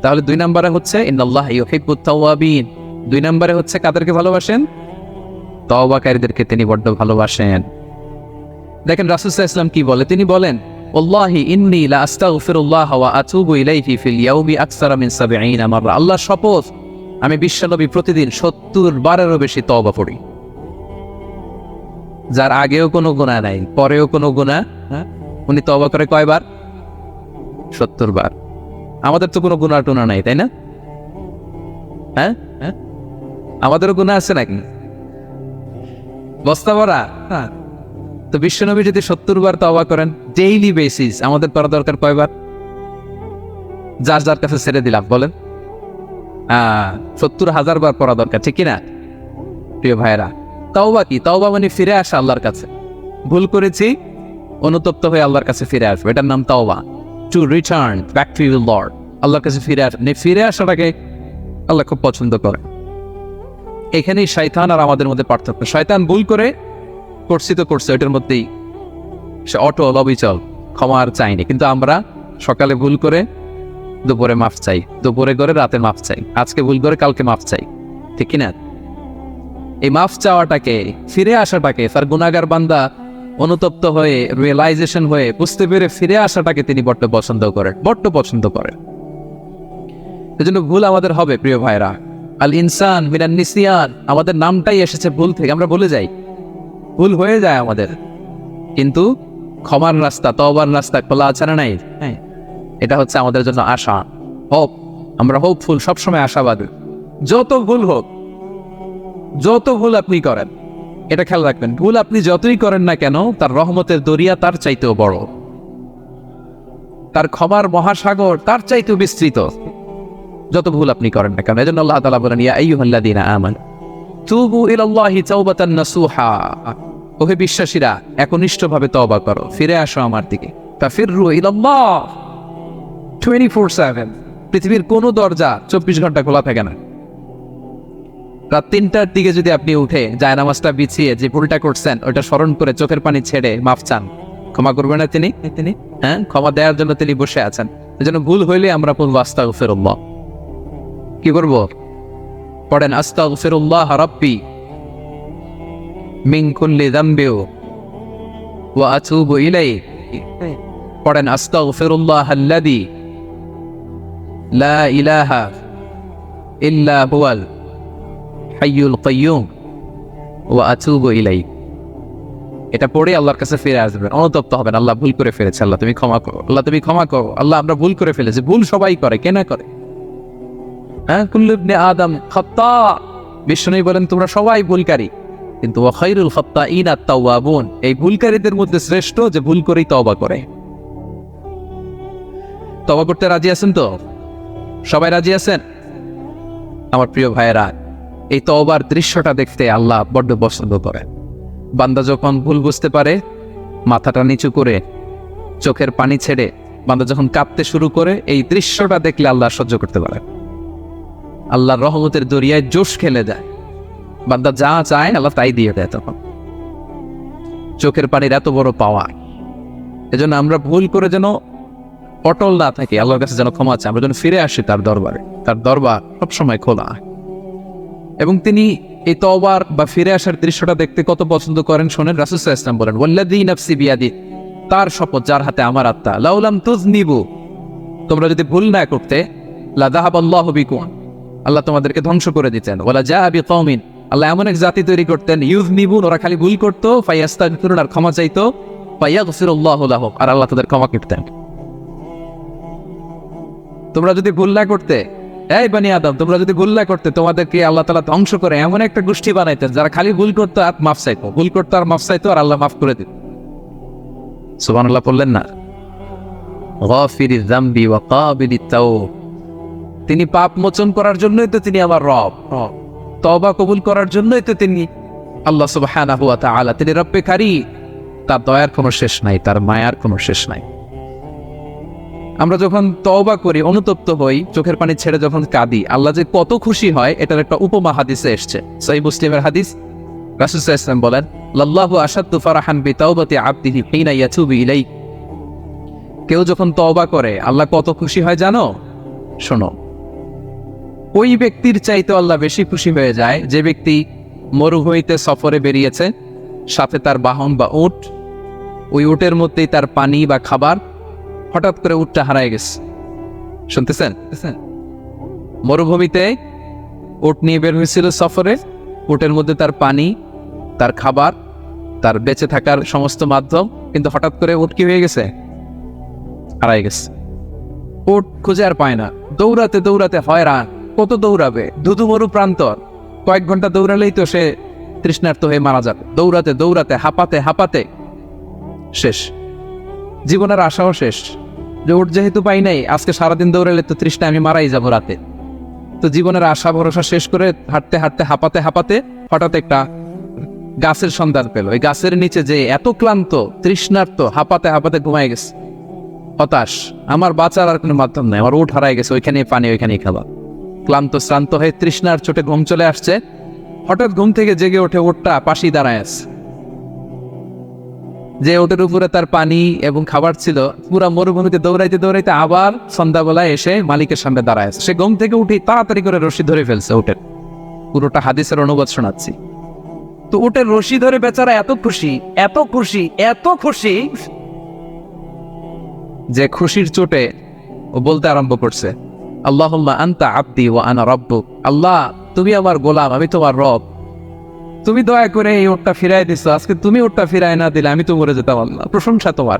তাহলে 2 নম্বরে হচ্ছে ইন্নাল্লাহা ইউহিব্বুত তাওয়াবিন, 2 নম্বরে হচ্ছে কাদেরকে ভালোবাসেন? তওবাকারীদেরকে তিনি বড্ড ভালোবাসেন। দেখেন রাসূল সাল্লাল্লাহু আলাইহি ওয়াসাল্লাম কি বলে, তিনি বলেন ওয়াল্লাহি ইন্নী লা আস্তাগফিরুল্লাহ ওয়া আতুবু ইলাইহি ফিল ইয়াউমি আকসারা মিন 70 মাররা, আল্লাহ শপথ আমি বিশ্বনবী প্রতিদিন 70 বারেরও বেশি তওবা পড়ি। যার আগেও কোনো গুনাহ নাই, পরেও কোনো গুনাহ, উনি তওবা করে কয়বার? 70 বার। আমাদের তো কোনো গুনাহ টুনা নাই, তাই না? হ্যাঁ, আমাদেরও গুনাহ আছে নাকি? বস্তা ভরা। হ্যাঁ, তো বিশ্বনবী যদি 70 বার তওবা করেন ডেইলি বেসিস, আমাদের করা দরকার কয়বার? যার যার কাছে ছেড়ে দিলাম বলেন, 70,000 বার পড়া দরকার, ঠিক কিনা? প্রিয় ভাইয়েরা, তওবা কি? তওবা মানে ফিরে আসা আল্লাহর কাছে। ভুল করেছি, অনুতপ্ত হয়ে আল্লাহর কাছে ফিরে আসবে, এটার নাম তওবা। To return back to your Lord, আল্লাহর কাছে ফিরে আসবে। ফিরে আসাটাকে আল্লাহ খুব পছন্দ করে। এখানেই শয়তান আর আমাদের মধ্যে পার্থক্য। শয়তান ভুল করে করছি তো করছে, এটার মধ্যেই সে অটল অবিচল, ক্ষমা আর চাইনি। কিন্তু আমরা সকালে ভুল করে দুপুরে মাফ চাই, দুপুরে করে রাতে মাফ চাই, আজকে ভুল করে কালকে মাফ চাই, ঠিক কিনা? এই মাফ চাওয়াটাকে, ফিরে আসাটাকে, তার গুনাহগার বান্দা অনুতপ্ত হয়ে, রিয়েলাইজেশন হয়ে, বুঝতে পেরে ফিরে আসাটাকে তিনি বড্ড পছন্দ করেন, বড্ড পছন্দ করেন। এজন্য ভুল আমাদের হবে প্রিয় ভাইরা। আল ইনসান মিনান নিসিয়ান, আমাদের নামটাই এসেছে ভুল থেকে, আমরা ভুলে যাই, ভুল হয়ে যায় আমাদের। কিন্তু ক্ষমার রাস্তা, তওবার রাস্তা খোলা আছে না নাই? হ্যাঁ, এটা হচ্ছে আমাদের জন্য আশা, হোপ। আমরা হোপফুল, সবসময় আশাবাদী। যত ভুল হোক, যত ভুল আপনি করেন, এটা খেয়াল রাখবেন, ভুল আপনি যতই করেন না কেন, তার রহমতের দরিয়া তার চাইতেও বড়, তার ক্ষমার মহাসাগর তার চাইতেও বিস্তৃত, যত ভুল আপনি করেন না কেন। এজন্য আল্লাহ তাআলা বলেন ইয়া আইয়ুহাল্লাযীনা আমানু তুবু ইলাল্লাহি তাওবাতান নাসুহা, ওহে বিশ্বাসীরা একনিষ্ঠভাবে তওবা করো, ফিরে আসো আমার দিকে। তাফিররু ইলাল্লাহ 24/7, পৃথিবীর কোনো দরজা 24 ঘন্টা খোলা থাকে না। রাত 3টার দিকে যদি আপনি উঠে জায়নামাজটা বিছিয়ে যে ভুলটা করছেন ওটা স্মরণ করে চোখের পানি ছেড়ে মাফ চান, ক্ষমা করবেন না তিনি? হ্যাঁ, ক্ষমা দেওয়ার জন্য তিনি বসে আছেন। এজন্য ভুল হইলে আমরা বলবো আস্তাগফিরুল্লাহ। কি করব? পড়েন আস্তাগফিরুল্লাহ রাব্বি মিন কুল্লি যামবি ওয়া আতুবু ইলাইহি। পড়েন আস্তাগফিরুল্লাহ আল্লাযী লা ইলাহা ইল্লা হুয়াল হাইয়ুল কাইয়্যুম ওয়া আতুবু ইলাইহি। এটা পড়ে আল্লাহর কাছে ফিরে আসবেন, অনুতপ্ত হবেন, আল্লাহ ভুল করে ফেলেছে, আল্লাহ তুমি ক্ষমা করো, আল্লাহ তুমি ক্ষমা করো, আল্লাহ আমরা ভুল করে ফেলেছি। ভুল সবাই করে, কে না করে? হ্যাঁ, কুল্লু ইবনে আদম খাত্তা। বিষ্ণু বলেন তোমরা সবাই ভুলকারী, কিন্তু ওয়া খায়রুল খাত্তাইনা আত-তাওয়াবুন, এই ভুলকারীদের মধ্যে শ্রেষ্ঠ যে ভুল করেই তওবা করে। তওবা করতে রাজি আছেন তো? সবাই রাজি আছেন? আমার প্রিয় ভাইয়েরা, এই তওবার দৃশ্যটা দেখতে আল্লাহ বড্ড পছন্দ করেন। বান্দা যখন ভুল বুঝতে পারে, মাথাটা নিচু করে চোখের পানি ছেড়ে বান্দা যখন কাঁপতে শুরু করে, এই দৃশ্যটা দেখলে আল্লাহ সহ্য করতে পারে। আল্লাহর রহমতের দরিয়ায় জোশ খেলে যায়, বান্দা যা চায় আল্লাহ তাই দিয়ে দেয়। তখন চোখের পানির এত বড় পাওয়া। এজন্য আমরা ভুল করে যেন অটল না থাকি, আল্লাহর কাছে যেন ক্ষমা চাই, আমরা যেন ফিরে আসি তার দরবারে। তার দরবার সবসময় খোলা। এবং তিনি এই তওবার বা ফিরে আসার দৃশ্যটা দেখতে কত পছন্দ করেন শোনেন। রাসূল সাল্লাল্লাহু আলাইহি ওয়াসাল্লাম বলেন, ওয়াল্লাযী নাফসি বিয়াদি, তার শপথ যার হাতে আমার আত্মা, লাউলাম তুযনিবু, তোমরা যদি ভুল না করতে, লা যাহাবাল্লাহু বিকুম, আল্লাহ তোমাদেরকে ধ্বংস করে দিতেন। ওয়ালা জাআ বিকওমিন, আল্লাহ এমন এক জাতি তৈরি করতেন, ইউযনিবুন, ওরা খালি ভুল করতো, ফায়াস্তাগফিরুন, আর ক্ষমা চাইতো, ফায়াগফিরুল্লাহু লাহুম, আর আল্লাহ তাদের ক্ষমা করতেন। তোমরা যদি ভুল না করতে, এই বনি আদম, তোমরা যদি ভুল না করতে, তোমাদেরকে আল্লাহ তাআলা ধ্বংস করে এমন একটা গোষ্ঠী বানাইতেন যারা খালি ভুল করতো আর মাফ চাইতো, ভুল করতো আর মাফ চাইতো, আর আল্লাহ মাফ করে দিত। সুবহানাল্লাহ বললেন না? গাফিরিয যামবি ওয়া কাবিলিত তাওব, তিনি পাপ মোচন করার জন্যই তো তিনি আমার রব, তওবা কবুল করার জন্যই তো তিনি আল্লাহ সুবহানাহু ওয়া তাআলা, তিনি রব্বে কারীম। তার দয়ার কোনো শেষ নাই, তার মায়ার কোনো শেষ নাই। আমরা যখন তওবা করি, অনুতপ্ত হই, চোখের পানি ছেড়ে যখন কাঁদি, আল্লাহ যে কত খুশি হয় এটার একটা উপমা হাদিসে এসেছে, সহিহ মুসলিমের হাদিস। রাসূল সাল্লাল্লাহু আলাইহি ওয়াসাল্লাম বলেন, লাল্লাহু আশাদ্দু ফারাহান বিতাওবাতি আবদিহি হিনা ইয়াতুবু ইলাইহি, কেউ যখন তওবা করে আল্লাহ কত খুশি হয় জানো? শোনো, ওই ব্যক্তির চাইতে আল্লাহ বেশি খুশি হয়ে যায় যে ব্যক্তি মরুভূমিতে সফরে বেরিয়েছে, সাথে তার বাহন বা উট, ওই উটের মধ্যেই তার পানি বা খাবার, হঠাৎ করে উটটা হারায় গেছে। শুনতেছেন? মরুভূমিতে উট নিয়ে বের হয়েছিল সফরে, উটের মধ্যে তার পানি, তার খাবার, তার বেঁচে থাকার সমস্ত মাধ্যম, কিন্তু হঠাৎ করে উট কি হয়ে গেছে? হারায় গেছে। উট খুঁজে আর পায় না, দৌড়াতে দৌড়াতে হয়রান। কত দৌড়াবে? ধুধু মরু প্রান্তর, কয়েক ঘন্টা দৌড়ালেই তো সে তৃষ্ণার্ত হয়ে মারা যাবে। দৌড়াতে দৌড়াতে হাঁপাতে হাঁপাতে শেষ, জীবনের আশাও শেষ। যে উট যেহেতু পাই নাই, আজকে সারাদিন দৌড়ালে তো তৃষ্ণা আমি মারাই যাবো রাতে। তো জীবনের আশা ভরসা শেষ করে হাঁটতে হাঁটতে হাঁপাতে হাঁপাতে হঠাৎ একটা গাছের সন্ধান পেল। এই গাছের নিচে যে এত ক্লান্ত, তৃষ্ণার্ত, হাঁপাতে হাঁপাতে ঘুমায় গেছে, হতাশ, আমার বাঁচার আর কোনো মাধ্যম নাই, আমার উট হারায় গেছে, ওইখানে পানি, ওইখানেই খাবার। ক্লান্ত শ্রান্ত হয়ে তৃষ্ণার চোটে ঘুম চলে আসছে। হঠাৎ ঘুম থেকে জেগে ওঠে, উটটা পাশেই দাঁড়ায় আছে। যে ওটের উপরে তার পানি এবং খাবার ছিল, পুরা মরুভূমিতে দৌড়াইতে দৌড়াইতে আবার সন্ধ্যাবেলায় এসে মালিকের সামনে দাঁড়ায় আছে। সে ঘুম থেকে উঠে তাড়াতাড়ি করে রশি ধরে ফেলছে উটের। পুরোটা হাদিসের অনুবাদ শোনাচ্ছি। তো উটের রশি ধরে বেচারা এত খুশি, এত খুশি, এত খুশি, যে খুশির চোটে ও বলতে আরম্ভ করছে, আল্লাহুম্মা আনতা আবদি ওয়া আনা রাব্বুক, আল্লাহ তুমি আমার গোলাম, আমি তোমার রব, তুমি দয়া করে এই উটটা ফিরাই দিছো, আজকে তুমি উটটা ফিরাই না দিলে আমি তো মরে যেতাম। আল্লাহ প্রশংসা তোমার।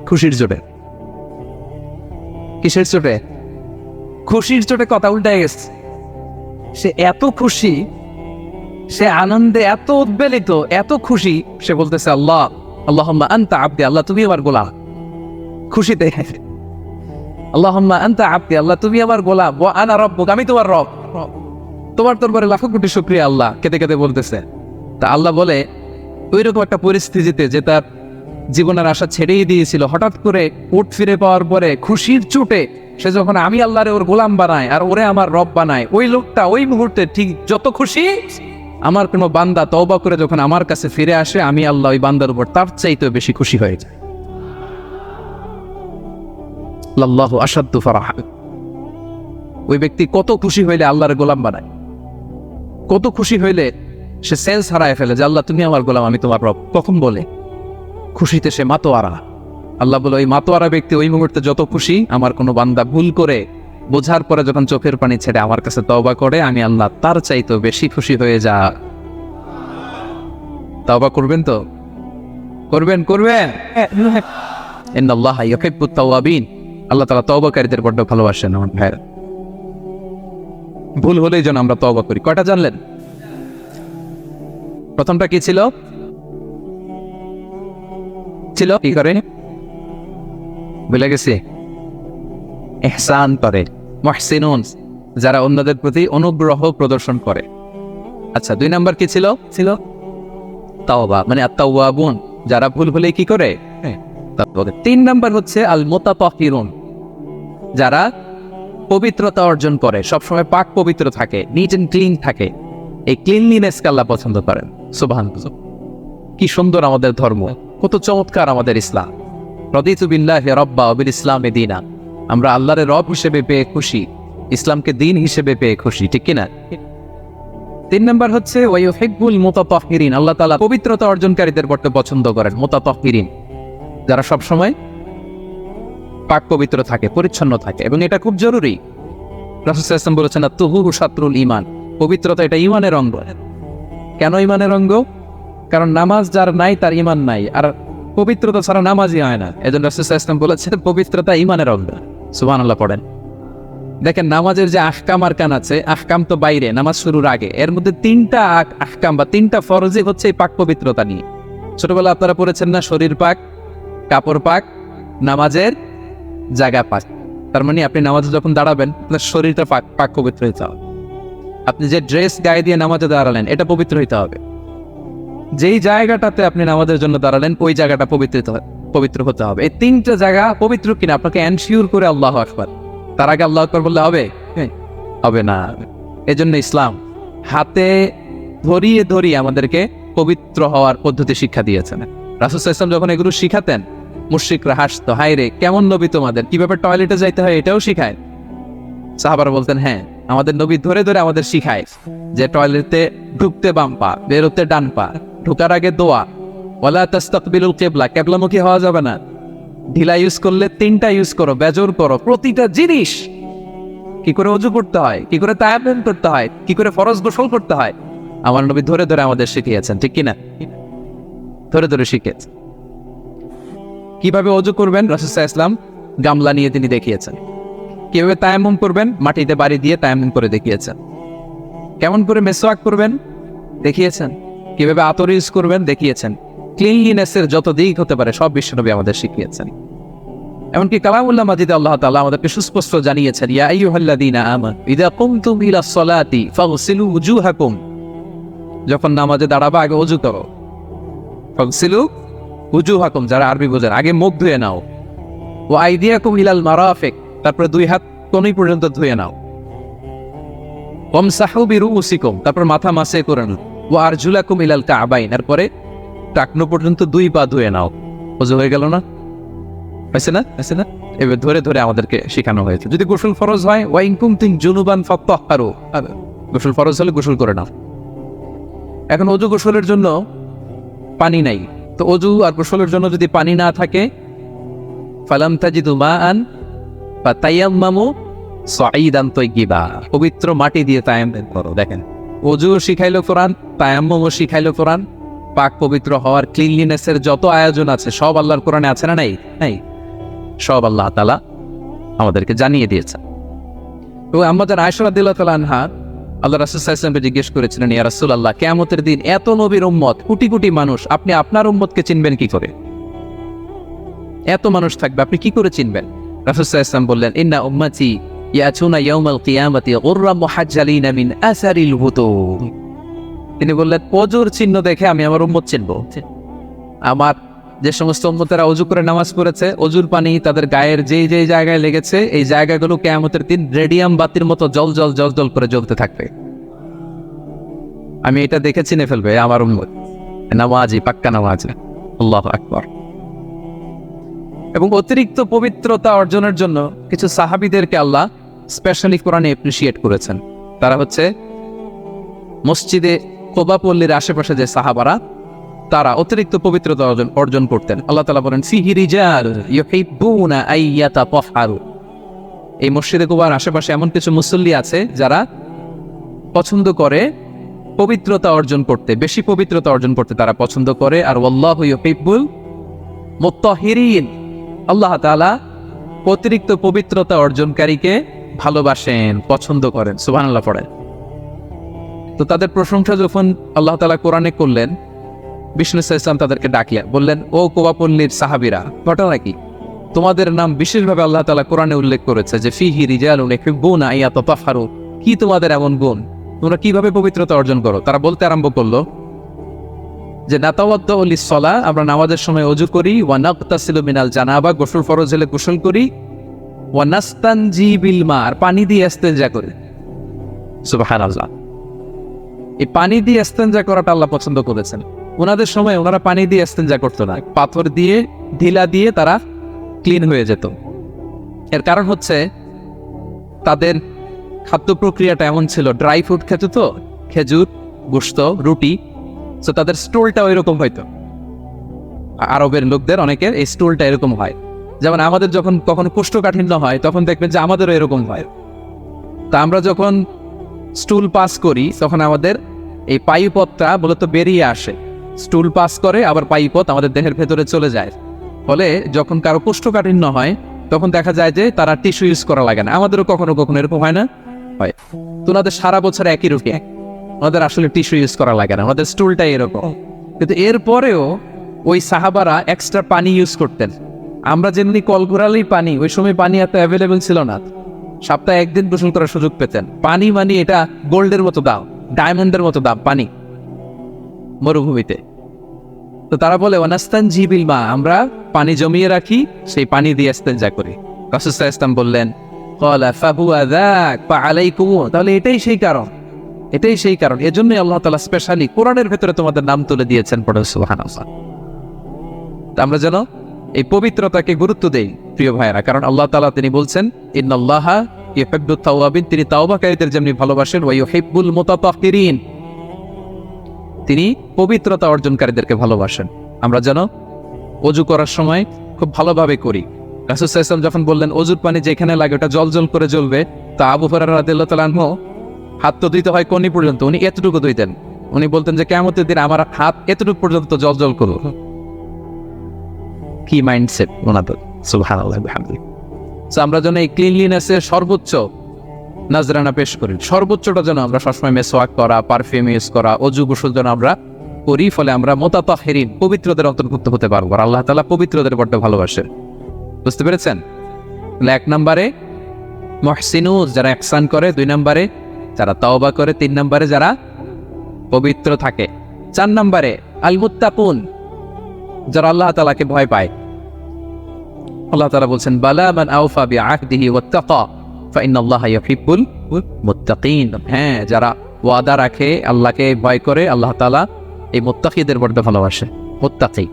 খুশির চোটে। কিসের চোটে? খুশির চোটে কথা উল্টায় গেছে। সে এত খুশি, সে আনন্দে এত উদ্বেলিত, এত খুশি, সে বলতেছে আল্লাহ, আল্লাহুম্মা আনতা আবদি, আল্লাহ তুমি আমার গোলাম। খুশিতে আল্লাহুম্মা আনতা আবদি, আল্লাহ তুমি আমার গোলাম, ওয়া আনা রাব্বুক, আমি তোমার রব, তোমার দরবারে লাখো কোটি শুকরিয়া। আল্লাহ কেঁদে কেঁদে বলতেছে। তা আল্লাহ বলে, ওইরকম একটা পরিস্থিতিতে যে তার জীবনের আশা ছেড়েই দিয়েছিল, হঠাৎ করে উঠ ফিরে পাওয়ার পরে খুশির চোটে সে যখন আমি আল্লাহরে ওর গোলাম বানায় আর ওরে আমার রব বানায়, ওই লোকটা ওই মুহূর্তে ঠিক যত খুশি, আমার কোনো বান্দা তওবা করে যখন আমার কাছে ফিরে আসে, আমি আল্লাহ ওই বান্দার উপর তার চাইতে বেশি খুশি হয়ে যায়। আল্লাহু আশাদ্দু ফারাহ। ওই ব্যক্তি কত খুশি হইলে আল্লাহর গোলাম বানায়, কত খুশি হইলে সে সেন্স হারায় ফেলে যে আল্লাহ তুমি আমার গোলাম, আমি তোমার রব। কখন বলে? খুশিতে সে মাতোয়ারা। আল্লাহ বলে ওই মাতোয়ারা ব্যক্তি ওই মুহূর্তে যত খুশি, আমার কোনো বান্দা ভুল করে বোঝার পরে যখন চোখের পানি ছেড়ে আমার কাছে তওবা করে, আমি আল্লাহ তার চাইতেও বেশি খুশি হয়ে যা। তওবা করবেন তো? করবেন করবেন। ইন্নাল্লাহা ইউহিব্বুত তাওয়াবিন। আল্লাহ তাআলা তওবাকারীদের বড় ভালোবাসেন। আমার ভাইরা, ভুল হলেই যেন আমরা তওবা করি। কয়টা জানলেন? প্রথমটা কি ছিল? ছিল কি করে? ভুলে গেছি। ইহসান করে, মুহসিনুন, যারা অন্যদের প্রতি অনুগ্রহ প্রদর্শন করে। আচ্ছা, 2 নাম্বার কি ছিল? ছিল তাওবা, মানে আত-তাওয়াবুন, যারা ভুল হলে কি করে? 3 নাম্বার হচ্ছে আল মুতাতাহহিরুন, যারা পবিত্রতা অর্জন করে, সবসময় পাক পবিত্র থাকে, নিট এন্ড ক্লিন থাকে। এই ক্লিনলিনেসকে আল্লাহ পছন্দ করেন। সুবহানাল্লাহ, কি সুন্দর আমাদের ধর্ম, কত চমৎকার আমাদের ইসলাম। রাদিতু বিল্লাহি রাব্বা ওয়া বিল ইসলামি দীনা। আমরা আল্লাহর রব হিসেবে পেয়ে খুশি, ইসলামকে দিন হিসেবে পেয়ে খুশি, ঠিক কিনা? 3 নাম্বার হচ্ছে ওয়া ইউহিব্বুল মুতাতাহহিরিন। আল্লাহ তাআলা পবিত্রতা অর্জনকারীদের বড় পছন্দ করেন। মুতাতাহহিরিন, যারা সব সময় পাক পবিত্র থাকে, পরিচ্ছন্ন থাকে, এবং এটা খুব জরুরি। রাসূল সাল্লাল্লাহু আলাইহি ওয়াসাল্লাম বলেছেন আত-তুহুরু শাতরুল ঈমান। পবিত্রতা এটা ঈমানের অঙ্গ। কেন ঈমানের অঙ্গ? কারণ নামাজ যার নাই তার ঈমান নাই, আর পবিত্রতা ছাড়া নামাজই হয় না। এজন্য রাসূল সাল্লাল্লাহু আলাইহি ওয়াসাল্লাম বলেছেন পবিত্রতা ঈমানের অঙ্গ। সুবহানাল্লাহ পড়েন। দেখেন, নামাজের যে আহকাম আরকান আছে, আহকাম তো বাইরে, নামাজ শুরুর আগে। এর মধ্যে 3টা আহকাম বা 3টা ফরজই হচ্ছে এই পাক পবিত্রতা নিয়ে। ছোটবেলা আপনারা পড়েছেন না, শরীর পাক, কাপড় পাক, নামাজের জায়গা পাক। তার মানে আপনি নামাজে যখন দাঁড়াবেন, আপনার শরীরটা পাক পবিত্র হইতে হবে। আপনি যে ড্রেস গায়ে দিয়ে নামাজে দাঁড়ালেন, এটা পবিত্র হইতে হবে। যেই জায়গাটাতে আপনি নামাজের জন্য দাঁড়ালেন, ওই জায়গাটা পবিত্র হতে হবে। এই 3টা জায়গা পবিত্র কিনা আপনাকে এনশিওর করে আল্লাহু আকবার, তার আগে আল্লাহু আকবার বললে হবে? হবে না। এজন্য ইসলাম হাতে ধরিয়ে ধরিয়ে আমাদেরকে পবিত্র হওয়ার পদ্ধতি শিক্ষা দিয়েছেন। রাসূল সাল্লাল্লাহু আলাইহি ওয়াসাল্লাম যখন এগুলো শিখাতেন, মুশরিকরা হাসতো, হায় রে কেমন নবী তোমাদের, কিভাবে টয়লেটে যাইতে হয় এটাও শিখায়। সাহাবারা বলতেন, হ্যাঁ, আমাদের নবী ধরে ধরে আমাদের শিখায় যে টয়লেটে ঢুকতে বাম পা, বেরোতে ডান পা, ঢোকার আগে দোয়া, ওয়ালা তাস্তাকবিলুল কিবলা, কিবলামুখী হওয়া যাবে না, ঢিলা ইউজ করলে 3টা ইউজ করো, বেজর করো, প্রতিটা জিনিস, কি করে ওযু করতে হয়, কি করে তায়াম্মুম করতে হয়, কি করে ফরজ গোসল করতে হয়, আমার নবী ধরে ধরে আমাদের শিখিয়েছেন, ঠিক কিনা? ধরে ধরে শিখিয়েছেন। কিভাবে ওযু করবেন, রাসূল সাল্লাল্লাহু আলাইহি ওয়াসাল্লাম গামলা নিয়ে তিনি দেখিয়েছেন। কিভাবে তায়াম্মুম করবেন, মাটিতে বাড়ি দিয়ে তায়াম্মুম করে দেখিয়েছেন। কেমন করে মিসওয়াক করবেন দেখিয়েছেন। কিভাবে আতর ইউজ করবেন দেখিয়েছেন। ক্লিনলিনেসের যত দিক হতে পারে সব বিশ্বনবী আমাদের শিখিয়েছেন। এমনকি কালামুল্লাহ মাজিদে আল্লাহ তাআলা আমাদেরকে সুস্পষ্ট জানিয়েছেন, ইয়া আইয়ুহাল্লাযীনা আমানু ইযা কুমতুম ইলাস সালাতি ফাগসিলু উজুহাকুম। যখন নামাজে দাঁড়াবা আগে ওযু করো। ফাগসিলু উজুহাকুম, যারা আরবি বোঝেন, আগে মুখ ধুয়ে নাও। ওয়া আইদিয়াকুম ইলাল মারাফিক, তারপরে 2 হাত কোণী পর্যন্ত ধুয়ে নাও। ওয়ামসাহু বিরুউসিকুম, তারপর মাথা মাসে করে নাও। ওয়া আরজুলাকুম ইলাল কাবাইন, এরপরে টাকনো পর্যন্ত 2 পা ধুয়ে নাও। ওযু হয়ে গেল না? হয়েছে না? হয়েছে না? এবার ধরে ধরে আমাদেরকে শেখানো হয়েছে। যদি গোসল ফরজ হয়, ওয়া ইন কুনতুম জুনুবান ফাত্তাহহারু, গোসল ফরজ হলে গোসল করে নাও। এখন ওযু গোসলের জন্য পানি নাই, তো ওযু আর গোসলের জন্য যদি পানি না থাকে, ফালাম তাজিদু মাআন ফাতায়াম্মামু সাঈদান তাইয়্যিবা, পবিত্র মাটি দিয়ে তায়াম্মুম করো। দেখেন, ওযু শিখাইলো কোরআন, তায়াম্মুমও শিখাইলো কোরআন। পাক পবিত্র হওয়ার, ক্লিনলিনেসের যত আয়োজন আছে সব আল্লাহর কোরআনে আছে না? নাই? নাই, সব আল্লাহ তাআলা আমাদেরকে জানিয়ে দিয়েছেন। তো আমাদের আয়েশা রাদিয়াল্লাহু তাআলা আনহা আল্লাহ রাসূল সাল্লাল্লাহু আলাইহি ওয়াসাল্লামকে জিজ্ঞেস করেছিলেন, ইয়া রাসূলুল্লাহ, কিয়ামতের দিন এত নবীর উম্মত, কোটি কোটি মানুষ, আপনি আপনার উম্মতকে চিনবেন কি করে? এত মানুষ থাকবে, আপনি কি করে চিনবেন? রাসূল সাল্লাল্লাহু আলাইহি ওয়াসাল্লাম বললেন, ইন্না উম্মতি ইয়াতুনা ইয়াউমাল কিয়ামাতি গুররাম মুহাজ্জালিনা মিন আসারিল wudu। তিনি বললেন, ওযুর চিহ্ন দেখে আমি আমার উম্মত চিনব। আমার যে সমস্ত উম্মতেরা অজু করে নামাজ পড়েছে, অজুর পানি তাদের গায়ের যেই যেই জায়গায় লেগেছে এই জায়গাগুলো কিয়ামতের দিন রেডিয়াম বাতির মতো জল জল জল জল করে জ্বলতে থাকবে। আমি এটা দেখে চিনে ফেলবে আমার উম্মত, নামাজি, পাক্কা নামাজি। আল্লাহু আকবার। এবং অতিরিক্ত পবিত্রতা অর্জনের জন্য কিছু সাহাবীদেরকে আল্লাহ স্পেশালি কোরআনে অ্যাপ্রিশিয়েট করেছেন। তারা হচ্ছে মসজিদে কোবা পল্লীর আশেপাশে যে সাহাবারা, তারা অতিরিক্ত পবিত্রতা অর্জন করতেন। আল্লাহ তাআলা বলেন ফিহি রিজাল ইউহিব্বুনা আইয়াতাতাহহারু। এই মসজিদে কোবার আশেপাশে এমন কিছু মুসল্লি আছে যারা পছন্দ করে পবিত্রতা অর্জন করতে, বেশি পবিত্রতা অর্জন করতে তারা পছন্দ করে। আর ওয়াল্লাহু ইউহিব্বুল মুত্তাহিরিন, আল্লাহ তাআলা অতিরিক্ত পবিত্রতা অর্জনকারীকে ভালোবাসেন, পছন্দ করেন। সুবহানাল্লাহ পড়েন। তো তাদের প্রশংসা যখন আল্লাহ তাআলা কোরআনে করলেন, বিষ্ণু ইসলাম তাদেরকে ডাকলেন, বললেন ও কোবাপল্লীর সাহাবীরা, ঘটনা কি? তোমাদের নাম বিশেষভাবে আল্লাহ তাআলা কোরআনে উল্লেখ করেছে যে ফিহি রিজালুন ইউহিব্বুনা আইয়াতাতাহহারু। কি তোমাদের এমন গুণ? তোমরা কিভাবে পবিত্রতা অর্জন করো? তারা বলতে আরম্ভ করলো যে নাতাওয়াদ্দাউ লিস-সালাহ, আমরা নামাজের সময় ওযু করি, ওয়া নাগতাসিলু মিনাল জানাবা, গোসল ফরজ হলে গোসল করি, ওয়া নাস্তানজি বিল মা, আর পানি দিয়ে ইস্তেনজা করি। সুবহানাল্লাহ। এই পানি দিয়ে ইস্তেনজা করাটা আল্লাহ পছন্দ করেছেন। ওনাদের সময় ওনারা পানি দিয়ে ইস্তেনজা করতো না, পাথর দিয়ে, ঢিলা দিয়ে তারা ক্লিন হয়ে যেত। এর কারণ হচ্ছে তাদের খাদ্য প্রক্রিয়াটা এমন ছিল, ড্রাই ফ্রুট খেত তো, খেজুর, গোশত, রুটি, তো তাদের স্টুলটা ওই রকম হয়তো। আরবের লোকদের অনেকের এই স্টুলটা এরকম হয়। যেমন আমাদের যখন কখনো কোষ্ঠকাঠিন্য হয় তখন দেখবেন যে আমাদেরও এরকম হয়। তা আমরা যখন স্টুল পাস করি তখন আমাদের এই পায়ুপথটা মূলত বেরিয়ে আসে, স্টুল পাস করে আবার পায়ুপথ আমাদের দেহের ভেতরে চলে যায়। ফলে যখন কারো কোষ্ঠকাঠিন্য হয় তখন দেখা যায় যে তারা টিস্যু ইউজ করা লাগে না। আমাদেরও কখনো কখনো এরকম হয় না? হয়। তো ওনাদের সারা বছর একই রুটিন, ওনাদের আসলে টিস্যু ইউজ করা লাগে না, ওনাদের স্টুলটাই এরকম। কিন্তু এরপরেও ওই সাহাবারা এক্সট্রা পানি ইউজ করতেন। আমরা যেমনি কল ঘোরালেই পানি, ওই সময় পানি এত অ্যাভেলেবেল ছিল না, সপ্তাহে একদিন গোসল করার সুযোগ পেতেন। পানি মানে এটা গোল্ডের মতো দাম, ডায়মন্ডের মতো দাম পানি মরুভূমিতে। তো তারা বলে ওয়ানাস্তানজি বিল মা, আমরা পানি জমিয়ে রাখি, সেই পানি দিয়ে ইস্তেনজা করি। রাসূল সাল্লাল্লাহু আলাইহি ওয়াসাল্লাম বললেন ক্বালা ফাহুয়া যাক ফাআলাইকুম, তাহলে এটাই সেই কারণ, এটাই সেই কারণ। এজন্যই আল্লাহ তাআলা স্পেশালি কোরআনের ভেতরে তোমাদের নাম তুলে দিয়েছেন। পড়ো সুবহানাল্লাহ। আমরা যেন এই পবিত্রতাকে গুরুত্ব দেই প্রিয় ভাইয়েরা, কারণ আল্লাহ তাআলা তিনি বলছেন ইন্নাল্লাহা ইউহিব্বুত তাওয়াবিন, তিনি তাওবাকারীদের যেমনি ভালোবাসেন, ওয়া ইউহিব্বুল মুতাতাহহিরিন, তিনি পবিত্রতা অর্জনকারীদেরকে ভালোবাসেন। আমরা যেন ওযু করার সময় খুব ভালোভাবে করি। রাসূল সাল্লাল্লাহু আলাইহি ওয়াসাল্লাম যখন বললেন ওযুর পানি যেখানে লাগে ওটা জল জল করে জ্বলবে, তা আবু হুরায়রা রাদিয়াল্লাহু তাআলা আনহু হাত তো ধুইতে হয় কোনি পর্যন্ত, উনি এতটুকু ধুইতেন। উনি বলতেন যে কিয়ামতের দিন আমার হাত এতটুকু পর্যন্ত জল জল করুক। কি মাইন্ডসেট ওনাদের, সুবহানাল্লাহ বিহামদিহি। সো আমরা যেন এই ক্লিনলিনেসের সর্বোচ্চ নাজরানা পেশ করি, সর্বোচ্চটা যেন আমরা সবসময় মেসওয়াক করা, পারফিউম ইউজ করা, ওযু গোসল যেন আমরা করি। ফলে আমরা মুতাতাহহিরিন, পবিত্রদের অন্তর্ভুক্ত হতে পারবো। আর আল্লাহ তাআলা পবিত্রদের বড় ভালোবাসেন। বুঝতে পেরেছেন? এক নম্বরে মুহসিনুন, যারা ইহসান করে, 2 নম্বরে যারা তাওবা করে, 3 নম্বরে যারা পবিত্র থাকে, 4 নম্বরে আল মুত্তাকুন, যারা আল্লাহ তাআলাকে ভয় পায়। আল্লাহ তাআলা বলছেন বালা মান আওফা বিআহদিহি ওয়াত্তাকা ফাইন্নাল্লাহা ইউহিব্বুল মুত্তাকিন। হ্যাঁ, যারা ওয়াদা রাখে, আল্লাহকে ভয় করে, আল্লাহ তাআলা এই মুত্তাকিদের বড় ভালোবাসে। মুত্তাকি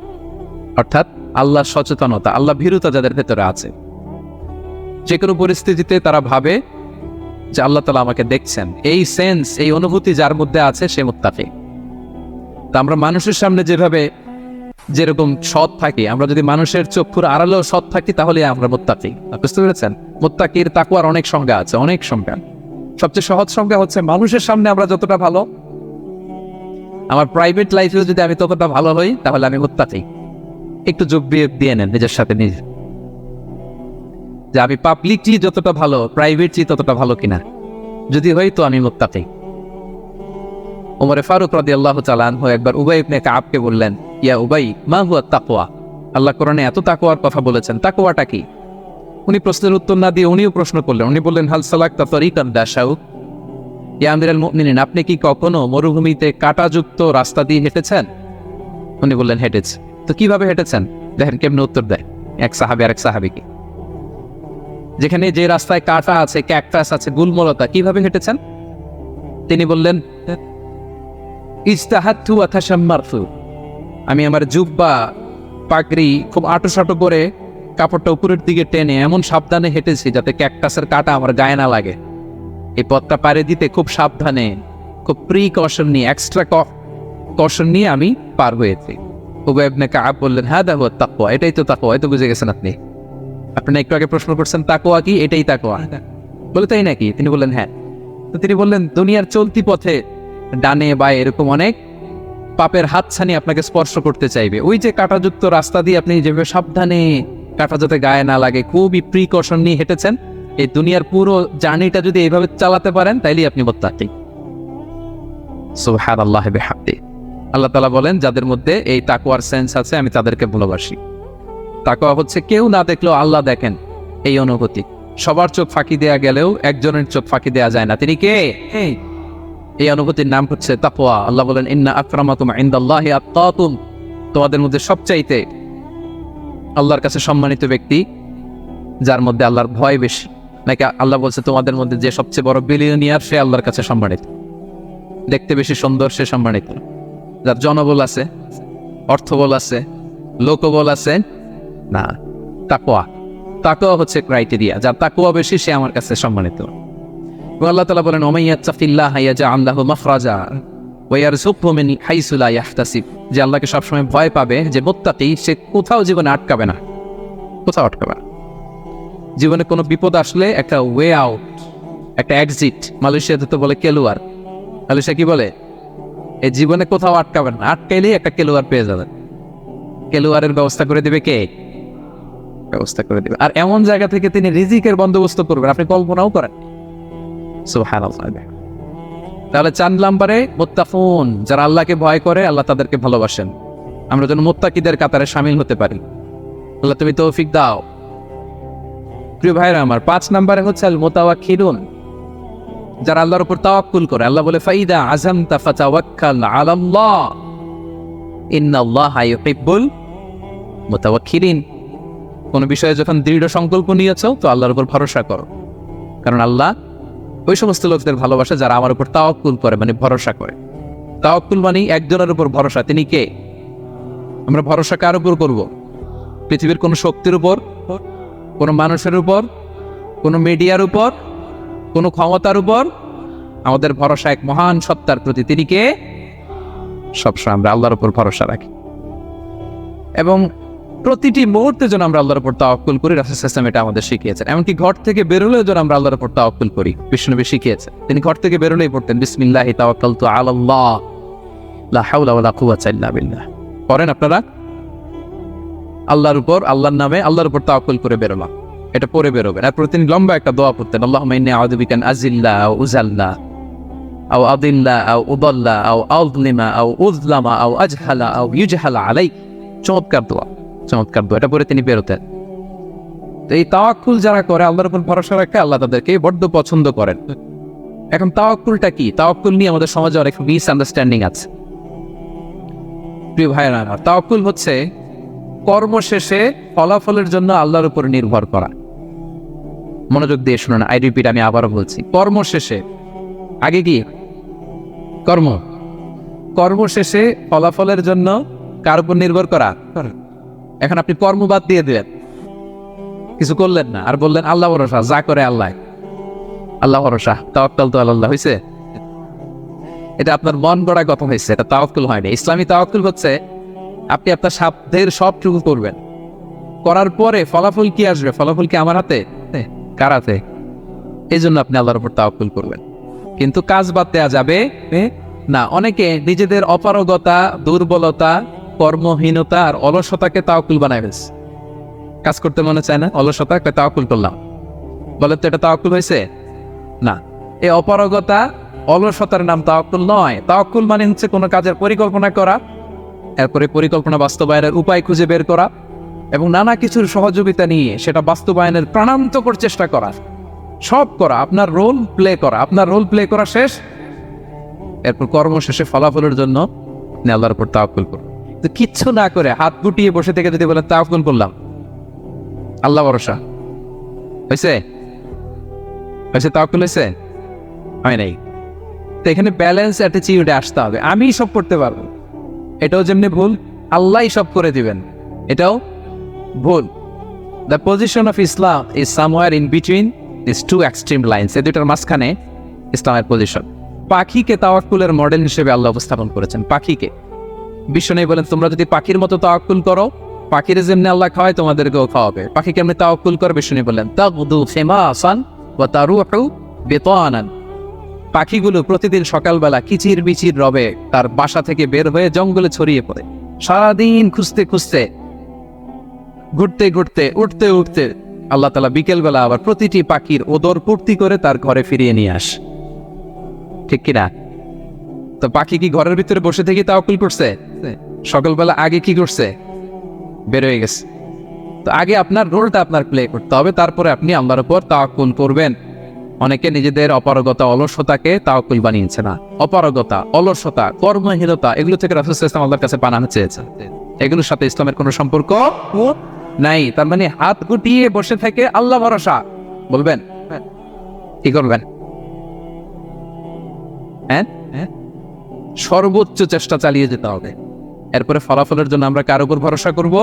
অর্থাৎ আল্লাহ সচেতনতা, আল্লাহ ভীরুতা যাদের ভেতরে আছে। যে কোনো পরিস্থিতিতে তারা ভাবে যে আল্লাহ তাআলা আমাকে দেখছেন, এই সেন্স, এই অনুভূতি যার মধ্যে আছে সে মুত্তাকি। তা আমরা মানুষের সামনে যেভাবে যেরকম সৎ থাকি, আমরা যদি মানুষের চক্ষুর আড়ালেও সৎ থাকি তাহলে আমরা মুত্তাকি। বুঝতে পেরেছেন? মুত্তাকির তাকওয়ার অনেক সংজ্ঞা আছে, অনেক সংজ্ঞা। সবচেয়ে সহজ সংজ্ঞা হচ্ছে মানুষের সামনে আমরা যতটা ভালো, আমার প্রাইভেট লাইফেও যদি আমি ততটা ভালো হই তাহলে আমি মুত্তাকি। একটু যোগ দিয়ে নেন নিজের সাথে নিজে, যে আমি পাবলিকলি যতটা ভালো, প্রাইভেটলি ততটা ভালো কিনা। যদি হই তো আমি মুত্তাকি। ওমরে ফারুক রাদিয়াল্লাহু তাআলা আনহু একবার উবাই ইবনে কাবকে বললেন, ইয়া উবাই মা হুয়া তাকওয়া, আল্লাহ কোরআনে এত তাকওয়ার কথা বলেছেন, তাকওয়াটা কি? উনি প্রশ্নের উত্তর না দিয়ে উনিও প্রশ্ন করলেন। উনি বললেন হাল সালাকতা তারিকান দাশাউ, ইয়া আমিরাল মুমিনিন, আপনি কি কখনো মরুভূমিতে কাঁটাযুক্ত রাস্তা দিয়ে হেঁটেছেন? উনি বললেন হেঁটেছি। তো কিভাবে হেঁটেছেন? দেখেন কেমনে উত্তর দেয় এক সাহাবী আর এক সাহাবীকে। যেখানে যে রাস্তায় কাঁটা আছে, ক্যাকটাস আছে, গুলমলতা, কিভাবে হেঁটেছেন? তিনি বললেন, ইজতাহাদতু ওয়া তাশাম্মারতু, আমি আমার জুব্বা পাগড়ি খুব আঁটো করে কাপড়টা উপরের দিকে টেনে এমন সাবধানে হেঁটেছি যাতে ক্যাকটাসের কাঁটা আমার গায়ে না লাগে। এই পথটা পাড়ি দিতে খুব সাবধানে, খুব প্রিকশন নিয়ে, এক্সট্রা কশন নিয়ে আমি পার হয়েছি। উবাই ইবনে কাব বললেন, হাদা হুয়া তাকওয়া, এটাই তো তাকওয়া। এই তো বুঝে গেছেন আপনি। আপনি একটু আগে প্রশ্ন করছেন তাকওয়া কি, এটাই তাকওয়া। বলে তাই নাকি? তিনি বললেন হ্যাঁ। তো তিনি বললেন, দুনিয়ার চলতি পথে ডানে বায়ে এরকম অনেক পাপের হাতছানি আপনাকে স্পর্শ করতে চাইবে। ওই যে কাঁটাযুক্ত রাস্তা দিয়ে আপনি যেভাবে সাবধানে, কাঁটা যাতে গায়ে না লাগে, খুবই প্রিকশন নিয়ে হেঁটেছেন, এই দুনিয়ার পুরো জার্নিটা যদি এইভাবে চালাতে পারেন তাইলেই আপনি মুত্তাকি। সুবহানাল্লাহি ওয়া বিহামদিহি। আল্লাহ তাআলা বলেন, যাদের মধ্যে এই তাকওয়ার সেন্স আছে আমি তাদেরকে ভালোবাসি। তাকওয়া হচ্ছে কেউ না দেখলেও আল্লাহ দেখেন, এই অনুভূতি। সবার চোখ ফাঁকি দেয়া গেলেও একজনের চোখ ফাঁকি দেয়া যায় না। তিনি কে? এই অনুভূতির নাম হচ্ছে তাকওয়া। আল্লাহ বলেন, ইন্না আকরামাকুম ইনদাল্লাহি আতকাকুম, তোমাদের মধ্যে সবচাইতে আল্লাহর কাছে সম্মানিত ব্যক্তি যার মধ্যে আল্লাহর ভয় বেশি। নাকি আল্লাহ বলছে, তোমাদের মধ্যে যে সবচেয়ে বড় বিলিয়নিয়ার সে আল্লাহর কাছে সম্মানিত। দেখতে বেশি সুন্দর সে সম্মানিত। যার জনবল আছে, অর্থবল আছে, লোকবল আছে না, তাকওয়া হচ্ছে ক্রাইটেরিয়া। যার তাকওয়া বেশি সে আমার কাছে সম্মানিত। আল্লাহ তাআলা বলেন, ওমাইয়াত্তাকিল্লাহা ইয়াজআল লাহু মাখরাজা ওয়া ইয়ারযুকহু মিন হাইসু লা ইয়াহতাসিব, যে আল্লাহকে সবসময় ভয় পাবে, যে মুত্তাকি, সে কোথাও জীবনে আটকাবে না, কোথাও আটকাবে না। জীবনে কোনো বিপদ আসলে একটা ওয়ে আউট, একটা এক্সিট। মালয়েশিয়াতে তো বলে কেলুয়ার। মালয়েশিয়া কি বলে? এই জীবনে কোথাও আটকাবেন না, আটকাইলেই একটা কেলুয়ার পেয়ে যাবেন। কেলুয়ারের ব্যবস্থা করে দিবে কে? ব্যবস্থা করে দিবে। আর এমন জায়গা থেকে তিনি রিজিকের বন্দোবস্ত করবেন, আপনি কল্পনাও করেন। সুবহানাল্লাহ। তাহলে 4 নম্বরে মুত্তাকুন, যারা আল্লাহকে ভয় করে আল্লাহ তাদেরকে ভালোবাসেন। আমরা যেন মুত্তাকিদের কাতারে শামিল হতে পারি। আল্লাহ তুমি তৌফিক দাও। প্রিয় ভাইরা আমার, 5 নম্বরে হচ্ছে আল মুতাওয়াক্কিলুন, যারা আল্লাহর উপর তাওয়াক্কুল করে। আল্লাহ বলে, ফাইদা আযামতা ফাতাওয়াক্কাল আলাল্লাহ ইন্নাল্লাহা ইউহিব্বুল মুতাওয়াক্কিলিন। কোন বিষয়ে যখন দৃঢ় সংকল্প নিয়েছো তো আল্লাহর উপর ভরসা করো, কারণ আল্লাহ ওই সমস্ত লোকদের ভালোবাসে যারা আমার উপর তাওয়াক্কুল করে, মানে ভরসা করে। তাওয়াক্কুল মানে একজনের উপর ভরসা। তিনি কে? আমরা ভরসা কার উপর করব? পৃথিবীর কোন শক্তির উপর, কোন মানুষের উপর, কোন মিডিয়ার উপর, কোন ক্ষমতার উপর? আমাদের ভরসা এক মহান সত্তার প্রতি। তিনি কে? সবসময় আমরা আল্লাহর উপর ভরসা রাখি এবং প্রতিটি মুহূর্তে যেন আমরা আল্লাহর উপর তাওয়াক্কুল করি। রাসূল সাল্লাল্লাহু আলাইহি ওয়াসাল্লাম এটা আমাদের শিখিয়েছেন। এমনকি ঘর থেকে বেরোলেও যেন আমরা আল্লাহর উপর তাওয়াক্কুল করি, বিশ্বনবী শিখিয়েছেন। তিনি ঘর থেকে বেরোলেই পড়তেন, বিসমিল্লাহি তাওয়াক্কালতু আলাল্লাহ লা হাওলা ওয়ালা কুওয়াতা ইল্লা বিল্লাহ। পড়েন আপনারা? আল্লাহর উপর, আল্লাহর নামে, আল্লাহর উপর তাওয়াক্কুল করে বেরোলাম, এটা পড়ে বেরোবেন। আর প্রতিদিন লম্বা একটা দোয়া পড়তেন, আল্লাহুম্মা ইন্নী আউযু বিকা আন আযিল্লা আও উযাল্লা আও আদিল্লা আও উদাল্লা আও আযলিমা আও উযলামা আও আজহালা আও ইউজহালা আলাই। চমৎকার দোয়া, চমৎকার দোয়া। এটা পরে তিনি বেরোতেন। তো এই তাওয়াক্কুল যারা করে, আল্লাহর উপর ভরসা রাখে, আল্লাহ তাদেরকে বড্ড পছন্দ করেন। এখন তাওয়াক্কুলটা কি? তাওয়াক্কুল নিয়ে আমাদের সমাজে অনেক মিসআন্ডারস্ট্যান্ডিং আছে। প্রিয় ভাইরা, তাওয়াক্কুল হচ্ছে কর্ম শেষে ফলাফলের জন্য আল্লাহর উপর নির্ভর করা। মনোযোগ দিয়ে শুনুন, আই রিপিট, আমি আবারও বলছি, কর্ম শেষে, আগে কি কর্ম, কর্ম শেষে ফলাফলের জন্য কার উপর নির্ভর করা? এখন আপনি কর্ম বাদ দিয়ে দিলেন, কিছু করলেন না, আর বললেন আল্লাহ ভরসা, যা করে আল্লাহ, আল্লাহ ভরসা, তাওয়াক্কালতু আলাল্লাহ হইছে? এটা আপনার মন গড়া কথা হয়েছে, এটা তাওয়াক্কুল হয়নি। ইসলামী তাওয়াক্কুল হচ্ছে আপনি আপনার সাধ্যের সবটুকু করবেন, করার পরে ফলাফল কি আসবে, ফলাফল কি আমার হাতে? কার হাতে? এই জন্য আপনি আল্লাহর উপর তাওয়াক্কুল করবেন। কিন্তু কাজ বাদ দেওয়া যাবে না। অনেকে নিজেদের অপারগতা, দুর্বলতা, কর্মহীনতা আর অলসতাকে তাওয়াক্কুল বানায় ফেলছে। কাজ করতে মনে চায় না, অলসতা, একটা তাওয়াক্কুল করলাম, বলে তো এটা তাওয়াক্কুল হয়েছে? না, এই অপারগতা, অলসতার নাম তাওয়াক্কুল নয়। তাওয়াক্কুল মানে হচ্ছে কোনো কাজের পরিকল্পনা করা, এরপরে পরিকল্পনা বাস্তবায়নের উপায় খুঁজে বের করা এবং নানা কিছুর সহযোগিতা নিয়ে সেটা বাস্তবায়নের প্রাণান্তকর চেষ্টা করা, সব করা, আপনার রোল প্লে করা। আপনার রোল প্লে করা শেষ, এরপর কর্ম শেষে ফলাফলের জন্য আপনি আল্লাহর উপর তাওয়াক্কুল করুন। তো কিচ্ছু না করে হাত গুটিয়ে বসে থেকে যদি বলেন তাওয়াক্কুল করলাম, আল্লাহ ভরসা, হয়েছে? হয়েছে? তাওয়াক্কুল হয়েছে? হয় নাই। তো এখানে ব্যালেন্স অ্যাটিটিউডে আসতে হবে। আমি সব করতে পারবো, এটাও যেমনি ভুল, আল্লাহই সব করে দিবেন, এটাও ভুল। The position of Islam is somewhere in between this two extreme lines. এই দুটার মাঝখানে ইসলামের পজিশন। পাখিকে তাওয়াক্কুলের মডেল হিসেবে আল্লাহ উপস্থাপন করেছেন। পাখিকে বিশ্বনবী বলেন, তোমরা যদি পাখির মতো তাওয়াক্কুল করো, পাখির যেমনি আল্লাহ খাওয়ায় তোমাদেরকেও খাওয়াবে। পাখি কেমনি তাওয়াক্কুল করে? বিশ্বনবী বলেন, তাগদু খিমাসান ওয়া তারুহু বিতানান। পাখিগুলো প্রতিদিন সকালবেলা কিচির মিচির রবে তার বাসা থেকে বের হয়ে জঙ্গলে ছড়িয়ে পড়ে, সারাদিন খুঁজতে খুঁজতে, ঘুরতে ঘুরতে, উঠতে উঠতে আল্লাহ তাআলা বিকেলবেলা আবার প্রতিটি পাখির ওদর পূর্তি করে তার ঘরে ফিরিয়ে নিয়ে আসে। ঠিক কিনা? তো পাখি কি ঘরের ভিতরে বসে থেকে তাওয়াক্কুল করছে? সকালবেলা আগে কি করছে? বের হয়ে গেছে। তো আগে আপনার রোলটা আপনার প্লে করতে হবে, তারপরে আপনি আল্লাহর উপর তাওয়াক্কুল করবেন। অনেকে নিজেদের অপারগতা, অলসতাকে তাওয়াক্কুল বানিয়েছে না। অপারগতা, অলসতা, কর্মহীনতা, এগুলো থেকে রাসূল সাল্লাল্লাহু আলাইহি ওয়াসাল্লাম আল্লাহর কাছে পানাহ চেয়েছেন। এগুলোর সাথে ইসলামের কোনো সম্পর্ক নাই। তার মানে হাত গুটিয়ে বসে থেকে আল্লাহ ভরসা বলবেন, কি করবেন? হ্যাঁ, সর্বোচ্চ চেষ্টা চালিয়ে যেতে হবে। এরপরে ফলাফলের জন্য আমরা কার উপর ভরসা করব?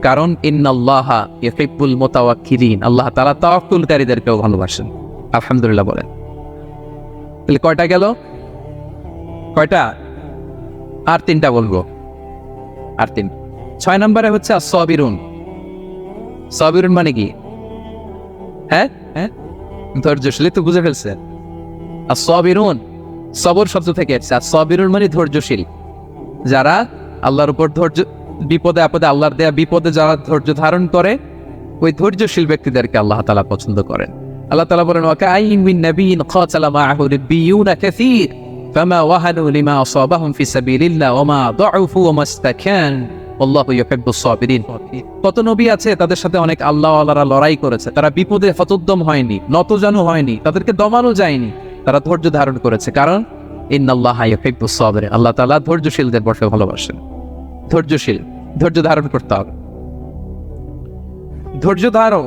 কারণ ইন্নাল্লাহা ইউহিব্বুল মুতাওয়াক্কিলিন, আল্লাহ তাআলা তাওয়াক্কুলকারীদেরকেও ভালোবাসেন। আলহামদুলিল্লাহ বলেন। তাহলে কয়টা গেল? কয়টা? আর তিনটা বলবো, আর তিন। 6 নম্বরে হচ্ছে as-সাবিরুন। সাবিরুন মানে কি? হ্যাঁ, ধৈর্যশীল। তো বুঝে ফেলছে। as-সাবিরুন সবর শব্দ থেকে এসেছে। as-সাবিরুন মানে ধৈর্যশীল। যারা আল্লাহর উপর ধৈর্য, বিপদে আপদে, আল্লাহর দেয়া বিপদে যারা ধৈর্য ধারণ করে, ওই ধৈর্যশীল ব্যক্তিদেরকে আল্লাহ তাআলা পছন্দ করেন। আল্লাহ তাআলা বলেন, ওয়া কাআইয়িন মিন নাবিয়্যিন ক্বাতালা মাআহু রাব্বিয়ুনা কাসীর ফামা ওয়াহানু লিমা আসাবাহুম ফি সাবিলিল্লাহ ওয়া মা দাউফু ওয়া মাস্তাকান আল্লাহু ইউহিব্বুস সাবিরিন। কত নবী আছে, তাদের সাথে অনেক আল্লাহওয়ালারা লড়াই করেছে, তারা বিপদে হতোদ্যম হয়নি, নতজানু হয়নি, তাদেরকে দমানো যায়নি, তারা ধৈর্য ধারণ করেছে। কারণ ইন্নাল্লাহা ইউহিব্বুস সাবিরিন, আল্লাহ তাআলা ধৈর্যশীলদের বড় ভালোবাসেন। ধৈর্যশীল, ধৈর্য ধারণ করতে হবে। ধৈর্য ধারণ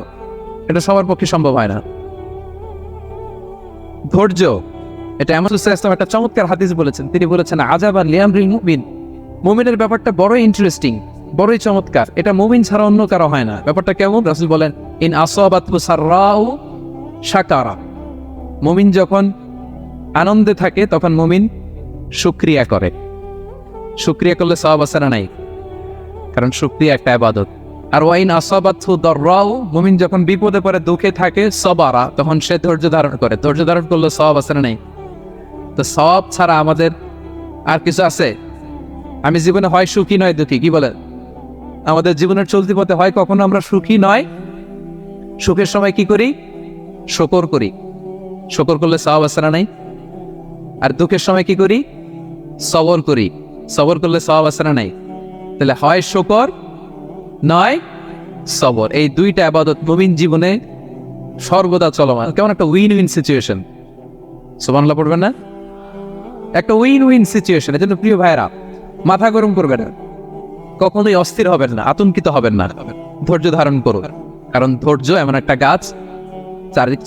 এটা সবার পক্ষে সম্ভব হয় না। ধৈর্য এটা এমন একটা চমৎকার হাদিস বলেছেন। তিনি বলেছেন, আজাবান লিআমরিল মুমিন, মুমিনের ব্যাপারটা বড়ই ইন্টারেস্টিং, বড়ই চমৎকার। এটা মুমিন ছাড়া অন্য কারো হয় না। ব্যাপারটা কেমন? রাসূল বলেন, ইন আসাবাতহু সাররাউ শাকারা, মুমিন যখন আনন্দে থাকে তখন মুমিন শুকরিয়া করে। শুকরিয়া করলে সওয়াব আছে না নাই? কারণ শুকরিয়া একটা ইবাদত। আর ওয়াইন আসাবাতহু দাররাউ, মুমিন যখন বিপদে পড়ে, দুঃখে থাকে, সবারা, তখন সে ধৈর্য ধারণ করে। ধৈর্য ধারণ করলে সওয়াব আছে না নাই? তো সওয়াব ছাড়া আমাদের আর কিছু আছে? আমি জীবনে হয় সুখী নয় দুঃখী, কি বলেন? আমাদের জীবনের চলতি পথে হয় কখনো আমরা সুখী নয়, সুখের সময় কি করি? শুকর করি। শুকর করলে সওয়াব আছে না নাই? আর দুঃখের সময় কি করি? সবর করি। সবর করলে সওয়াব আছে না নাই? তাহলে হয় শুকর, নয় সবর। এই দুইটা ইবাদত মুমিন জীবনে সর্বদা চলমান। কেমন একটা উইন উইন সিচুয়েশন। সুবহানাল্লাহ পড়বেন না? একটা উইন উইন সিচুয়েশন। এজন্য প্রিয় ভাইরা, মাথা গরম করবেন না, কখনোই অস্থির হবেন না, আতঙ্কিত হবেন না, ধৈর্য ধারণ করুন। কারণ ধৈর্য এমন একটা গাছ,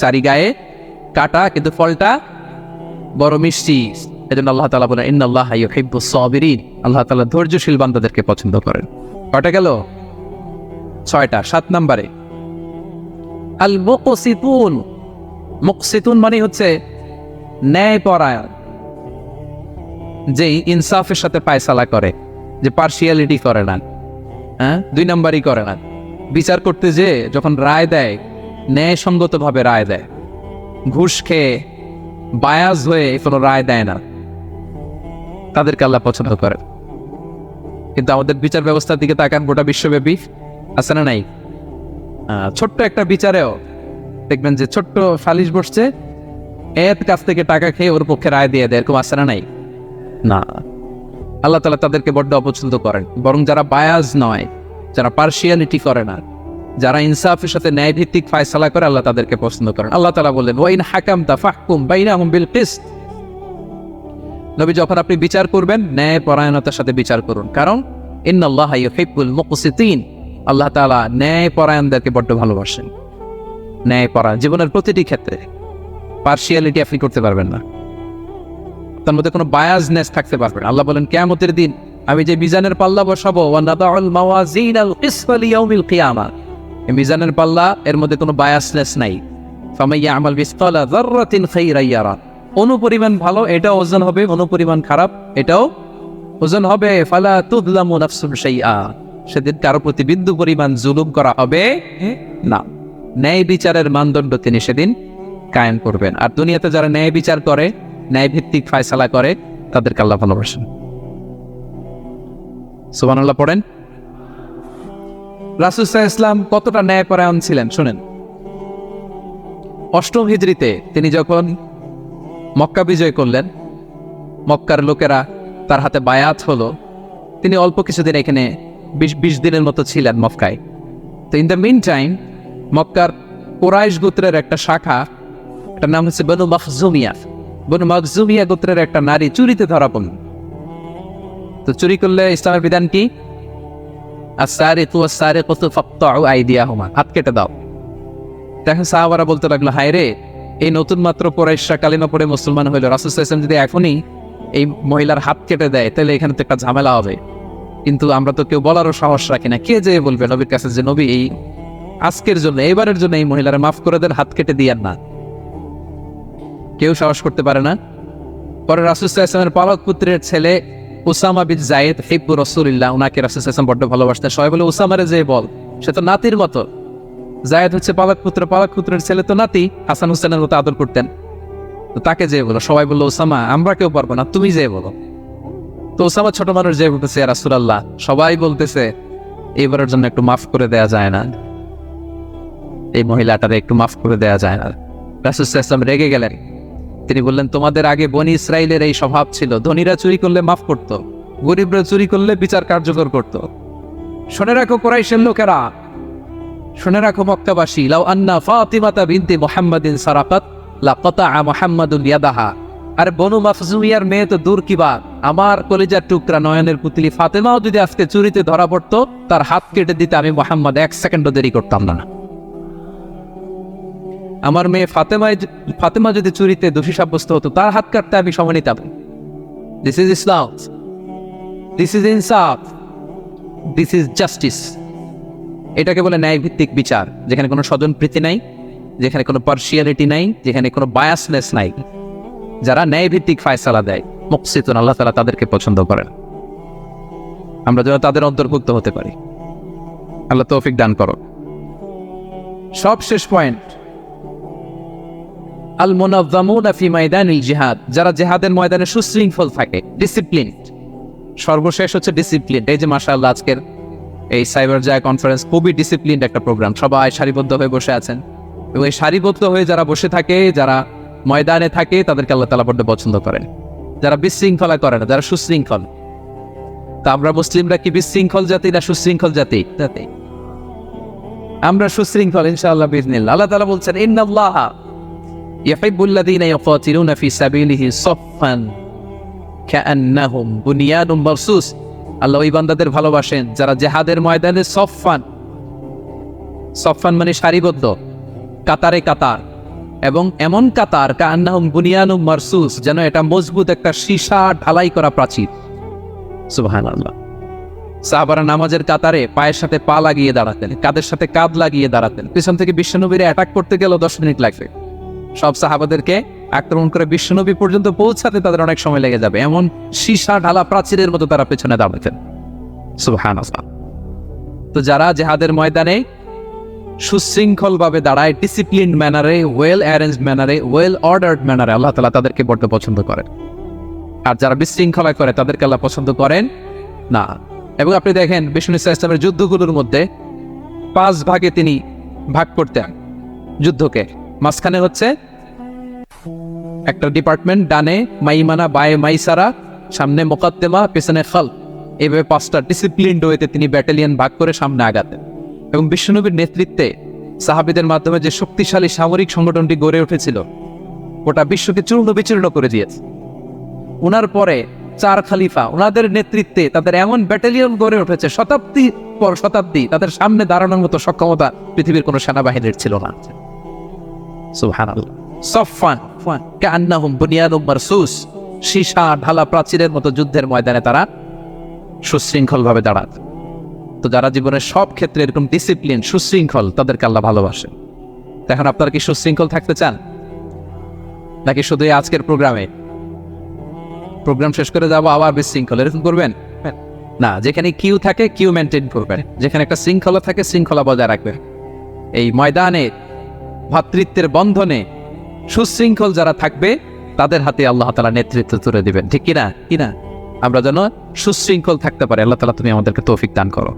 চারি গায়ে কাটা, কিন্তু ফলটা বড় মিষ্টি। এজন্য আল্লাহ তাআলা বলেন, ইন্নাল্লাহা ইউহিব্বুস সাবিরিন, আল্লাহ তাআলা ধৈর্যশীল বান্দাদেরকে পছন্দ করেন। কয়টা গেল? 6টা। 7 নম্বরে আল মুকসিতুন। মুকসিতুন মানে হচ্ছে ন্যায়পরায়ণ, যে ইনসাফের সাথে ফায়সালা করে, যে পার্সিয়ালিটি করে না, 2 নাম্বারই করে না। বিচার করতে যে যখন রায় দেয়, ন্যায়সঙ্গত ভাবে রায় দেয়, ঘুষ খেয়ে বায়াস হয়ে কোনো রায় দেয় না, তাদেরকে আল্লাহ পছন্দ করে। কিন্তু আমাদের বিচার ব্যবস্থার দিকে তাকান, গোটা বিশ্বব্যাপী আছে না নাই? ছোট্ট একটা বিচারেও দেখবেন যে ছোট্ট সালিশ বসছে, এর কাছ থেকে টাকা খেয়ে ওর পক্ষে রায় দিয়ে দেয়, এরকম আছে না নাই? না, আল্লাহ তাআলা তাদেরকে বড্ড অপছন্দ করেন। বরং যারা বায়াস নয়, যারা পার্সিয়ালিটি করে না, যারা ইনসাফের সাথে ন্যায় ভিত্তিক ফায়সালা করে, আল্লাহ তাদেরকে পছন্দ করেন। আল্লাহ তাআলা বলেন, ওয়া ইন হাকামতা ফাহকুম বাইনাহুম বিল কিসত নবী যখন আপনি বিচার করবেন ন্যায় পরায়ণতার সাথে বিচার করুন, কারণ ইন্নাল্লাহা ইউহিব্বুল মুকসিতিন, আল্লাহ তাআলা ন্যায় পরায়ণদেরকে বড্ড ভালোবাসেন। ন্যায় পরায়ণ জীবনের প্রতিটি ক্ষেত্রে পার্শিয়ালিটি আপনি করতে পারবেন না, তার মধ্যে কোনো বায়াসনেস থাকতে পারবে না। আল্লাহ বলেন কিয়ামতের দিন আমি যে মিজানের পাল্লা বসাবো, ওয়া নাদাউল মাওয়াজিনাল কিসফা লিয়াউমিল কিয়ামা, এই মিজানের পাল্লা এর মধ্যে কোনো বায়াসনেস নাই। ফামাইয়ামাল মিসকালা যাররাতিন খাইরান ইয়ারা, অনুপরিমাণ ভালো এটাও ওজন হবে, অনুপরিমাণ খারাপ এটাও ওজন হবে। ফালা তুযলামু নাফসুন শাইআ, সেদিন কারো প্রতি বিন্দু পরিমাণ জুলুম করা হবে না। ন্যায় বিচারের মানদণ্ড তিনি সেদিন কায়েম করবেন। আর দুনিয়াতে যারা ন্যায় বিচার করে, ন্যায় ভিত্তিক ফয়সালা করে, তাদেরকে আল্লাহ ভালোবাসেন। সুবহানাল্লাহ পড়েন। রাসূল সাল্লাল্লাহু আলাইহি ওয়াসাল্লাম কতটা ন্যায়পরায়ণ ছিলেন শুনেন। অষ্টম হিজরিতে তিনি যখন মক্কা বিজয় করলেন, মক্কার লোকেরা তার হাতে বায়াত হলো, তিনি অল্প কিছুদিন এখানে 20 দিনের মতো ছিলেন মক্কায়। তো ইন দ্য মিন টাইম মক্কার কুরাইশ গোত্রের একটা শাখা, এটার নাম হচ্ছে বনু মাখজুমিয়া, বনু মাখজুমিয়া গোত্রের একটা নারী চুরিতে ধরা পড়ল। তো চুরি করলে ইসলামের বিধান কি? আস-সারিকু ওয়াস-সারিকাতু ফাকতাউ আইদিয়াহুমা, হাত কেটে দাও। দেখেন সাহাবারা বলতে লাগলো, হায় রে, এই নতুন মাত্র কুরাইশরা কালিমা পড়ে মুসলমান হইল, রাসূল সাল্লাল্লাহু আলাইহি ওয়াসাল্লাম যদি এখনই এই মহিলার হাত কেটে দেয় তাহলে এখানে তো একটা ঝামেলা হবে। কিন্তু আমরা তো কেউ বলারও সাহস রাখি না। কে যে বলবে নবীর কাছে যে নবী এই আজকের জন্য, এবারের জন্য এই মহিলারা মাফ করে দেন, হাত কেটে দিয়েন না? কেউ সাহস করতে পারে না। পরে রাসূল সাল্লাল্লাহু আলাইহি ওয়াসাল্লামের পালক পুত্রের ছেলে উসামা বিন যায়েদ হিব্বু রাসূলিল্লাহ, ওনাকে রাসূল সাল্লাল্লাহু আলাইহি ওয়াসাল্লাম বড্ড ভালোবাসতেন। সবাই বলে উসামারে যে বল, সে তো নাতির মতো। যায়েদ হচ্ছে পালক পুত্র, পালক পুত্রের ছেলে তো নাতি, হাসান হুসেনের মতো আদর করতেন। তো তাকে যে বলো, সবাই বললো উসামা আমরা কেউ পারবো না, তুমি যে বলো। তো উসামা ছোট মানুষ যে বলতেছে, ইয়া রাসূলুল্লাহ সবাই বলতেছে এবারের জন্য একটু মাফ করে দেয়া যায় না, এই মহিলাটারে একটু মাফ করে দেয়া যায় না। রাসূল সাল্লাল্লাহু আলাইহি ওয়াসাল্লাম রেগে গেলেন। তিনি বললেন, তোমাদের আগে বনি ইসরাইলের এই স্বভাব ছিল, ধনীরা চুরি করলে মাফ করত, গরিবরা চুরি করলে বিচার কার্যকর করত। শুনে রাখো কুরাইশের লোকেরা, শুনে রাখো মক্কাবাসী, লাউ আন্না ফাতিমাতা বিনতি মুহাম্মাদিন সারাকাত লাকাতা মুহাম্মাদুন ইয়াদাহা। আর বনু মাখজুমিয়ার মেয়ে তো দূর কি বাত, আমার কলিজার টুকরা নয়নের পুতলি ফাতেমাও যদি আজকে চুরিতে ধরা পড়তো, তার হাত কেটে দিতে আমি মুহাম্মদ 1 সেকেন্ডও দেরি করতাম না। আমার মেয়ে ফাতেমা যদি চুরিতে দোষী সাব্যস্ত হতো, তার হাত কাটতে আমি সময় নিতাম। This is Islam, this is ইনসাফ, দিস ইজ জাস্টিস। এটাকে বলে ন্যায় ভিত্তিক বিচার, যেখানে কোনো স্বজনপ্রীতি নাই, যেখানে কোনো পার্শিয়ালিটি নাই, যেখানে কোনো বায়াসনেস নাই। যারা ন্যায় ভিত্তিক ফয়সালা দেয়, মুকসিতুন, আল্লাহ তাআলা তাদেরকে পছন্দ করেন। আমরা যেন তাদের অন্তর্ভুক্ত হতে পারি। আল্লাহ তৌফিক দান করো। সবশেষ পয়েন্ট, আল মুনাজ্জামুনা ফি মাইদানিল জিহাদ, যারা জিহাদের ময়দানে সুশৃঙ্খল থাকে, ডিসিপ্লিনড। সর্বশেষ হচ্ছে ডিসিপ্লিন। এই যে মাশাআল্লাহ আজকের এই সাইবার জায়া কনফারেন্স খুবই ডিসিপ্লিনড একটা প্রোগ্রাম, সবাই সারিবদ্ধ হয়ে বসে আছেন। এবং এই সারিবদ্ধ হয়ে যারা বসে থাকে, যারা ময়দানে থাকে, তাদেরকে আল্লাহ তাআলা বড্ড পছন্দ করেন। যারা বিশৃঙ্খলা করে না, যারা সুশৃঙ্খল। তা আমরা মুসলিমরা কি বিশৃঙ্খল জাতি না সুশৃঙ্খল জাতি? আমরা সুশৃঙ্খল ইনশাআল্লাহ বিইজনিল্লাহ। আল্লাহ তাআলা বলছেন, ইন্নাল্লাহা ইউহিব্বুল্লাযীনা ইউকাতিলুনা ফি সাবিলিহি সাফফান কাআন্নাহুম বুনিয়ানুম মারসুস। আল্লাহ ওই বান্দাদের ভালোবাসেন যারা জিহাদের ময়দানে সফফান, সফফান মানে সারিবদ্ধ, কাতারে কাতার, এবং এমন কাতার কাআন্নাহুম বুনিয়ানুম মারসুস, যেন এটা মজবুত একটা সীসা ঢালাই করা প্রাচীর। সুবহানাল্লাহ। সাহাবারা নামাজের কাতারে পায়ের সাথে পা লাগিয়ে দাঁড়াতেন, কাঁধের সাথে কাঁধ লাগিয়ে দাঁড়াতেন। পিছন থেকে বিশ্বনবীর অ্যাটাক করতে গেলেও 10 মিনিট লাগবে। সব সাহাবাদেরকে আক্রমণ করে বিশ্বনবী পর্যন্ত পৌঁছাতে তাদের অনেক সময় লেগে যাবে, এমন সীসা ঢালা প্রাচীরের মতো তারা পেছনে দাঁড়াতেন। সুবহানাল্লাহ। তো যারা জিহাদের ময়দানে সুশৃঙ্খল ভাবে দাঁড়ায়, ডিসিপ্লিন ম্যানারে, ওয়েল অ্যারেঞ্জ ম্যানারে, ওয়েল অর্ডার্ড ম্যানারে, আল্লাহ তাআলা তাদেরকে বড্ড পছন্দ করেন। আর যারা বিশৃঙ্খলা করে, তাদেরকে আল্লাহ পছন্দ করেন না। এবং আপনি দেখেন বিষ্ণু ইসলামের যুদ্ধগুলোর মধ্যে 5 ভাগে তিনি ভাগ করতেন যুদ্ধকে। মাঝখানে হচ্ছে একটা ডিপার্টমেন্ট, ডানে মাইমানা, বায়ে মাইসারা, সামনে মুকাদ্দেমা, পেছনে খালফ। এইভাবে 5টা ডিসিপ্লিনড ওয়েতে তিনি ব্যাটালিয়ন ভাগ করে সামনে আগাতেন। এবং বিশ্বনবীর নেতৃত্বে সাহাবীদের মাধ্যমে যে শক্তিশালী সামরিক সংগঠনটি গড়ে উঠেছিল, ওটা বিশ্বকে চূর্ণ বিচূর্ণ করে দিয়েছে। ওনার পরে 4 খলিফা, ওনাদের নেতৃত্বে তাদের এমন ব্যাটালিয়ন গড়ে উঠেছে, শতাব্দী পর শতাব্দী তাদের সামনে দাঁড়ানোর মতো সক্ষমতা পৃথিবীর কোনো সেনাবাহিনীর ছিল না। সুবহানাল্লাহ। সফফান কান্নাহুম বুনিয়ানুম মারসুস, সীসা ঢালা প্রাচীরের মতো যুদ্ধের ময়দানে তারা সুশৃঙ্খল ভাবে দাঁড়াত। তো যারা জীবনের সব ক্ষেত্রে এরকম ডিসিপ্লিন, সুশৃঙ্খল, তাদেরকে আল্লাহ ভালোবাসে। এখন আপনারা কি সুশৃঙ্খল থাকতে চান, নাকি শুধু এই আজকের প্রোগ্রাম শেষ করে যাবো আবার বিশৃঙ্খল এরকম করবেন? না, যেখানে কিউ থাকে কিউ মেনটেন করবেন, যেখানে একটা শৃঙ্খলা থাকে শৃঙ্খলা বজায় রাখবেন। এই ময়দানে ভ্রাতৃত্বের বন্ধনে সুশৃঙ্খল যারা থাকবে তাদের হাতে আল্লাহ তাআলা নেতৃত্ব তুলে দিবেন। ঠিক কিনা? আমরা যেন সুশৃঙ্খল থাকতে পারি। আল্লাহ তাআলা তুমি আমাদেরকে তৌফিক দান করো।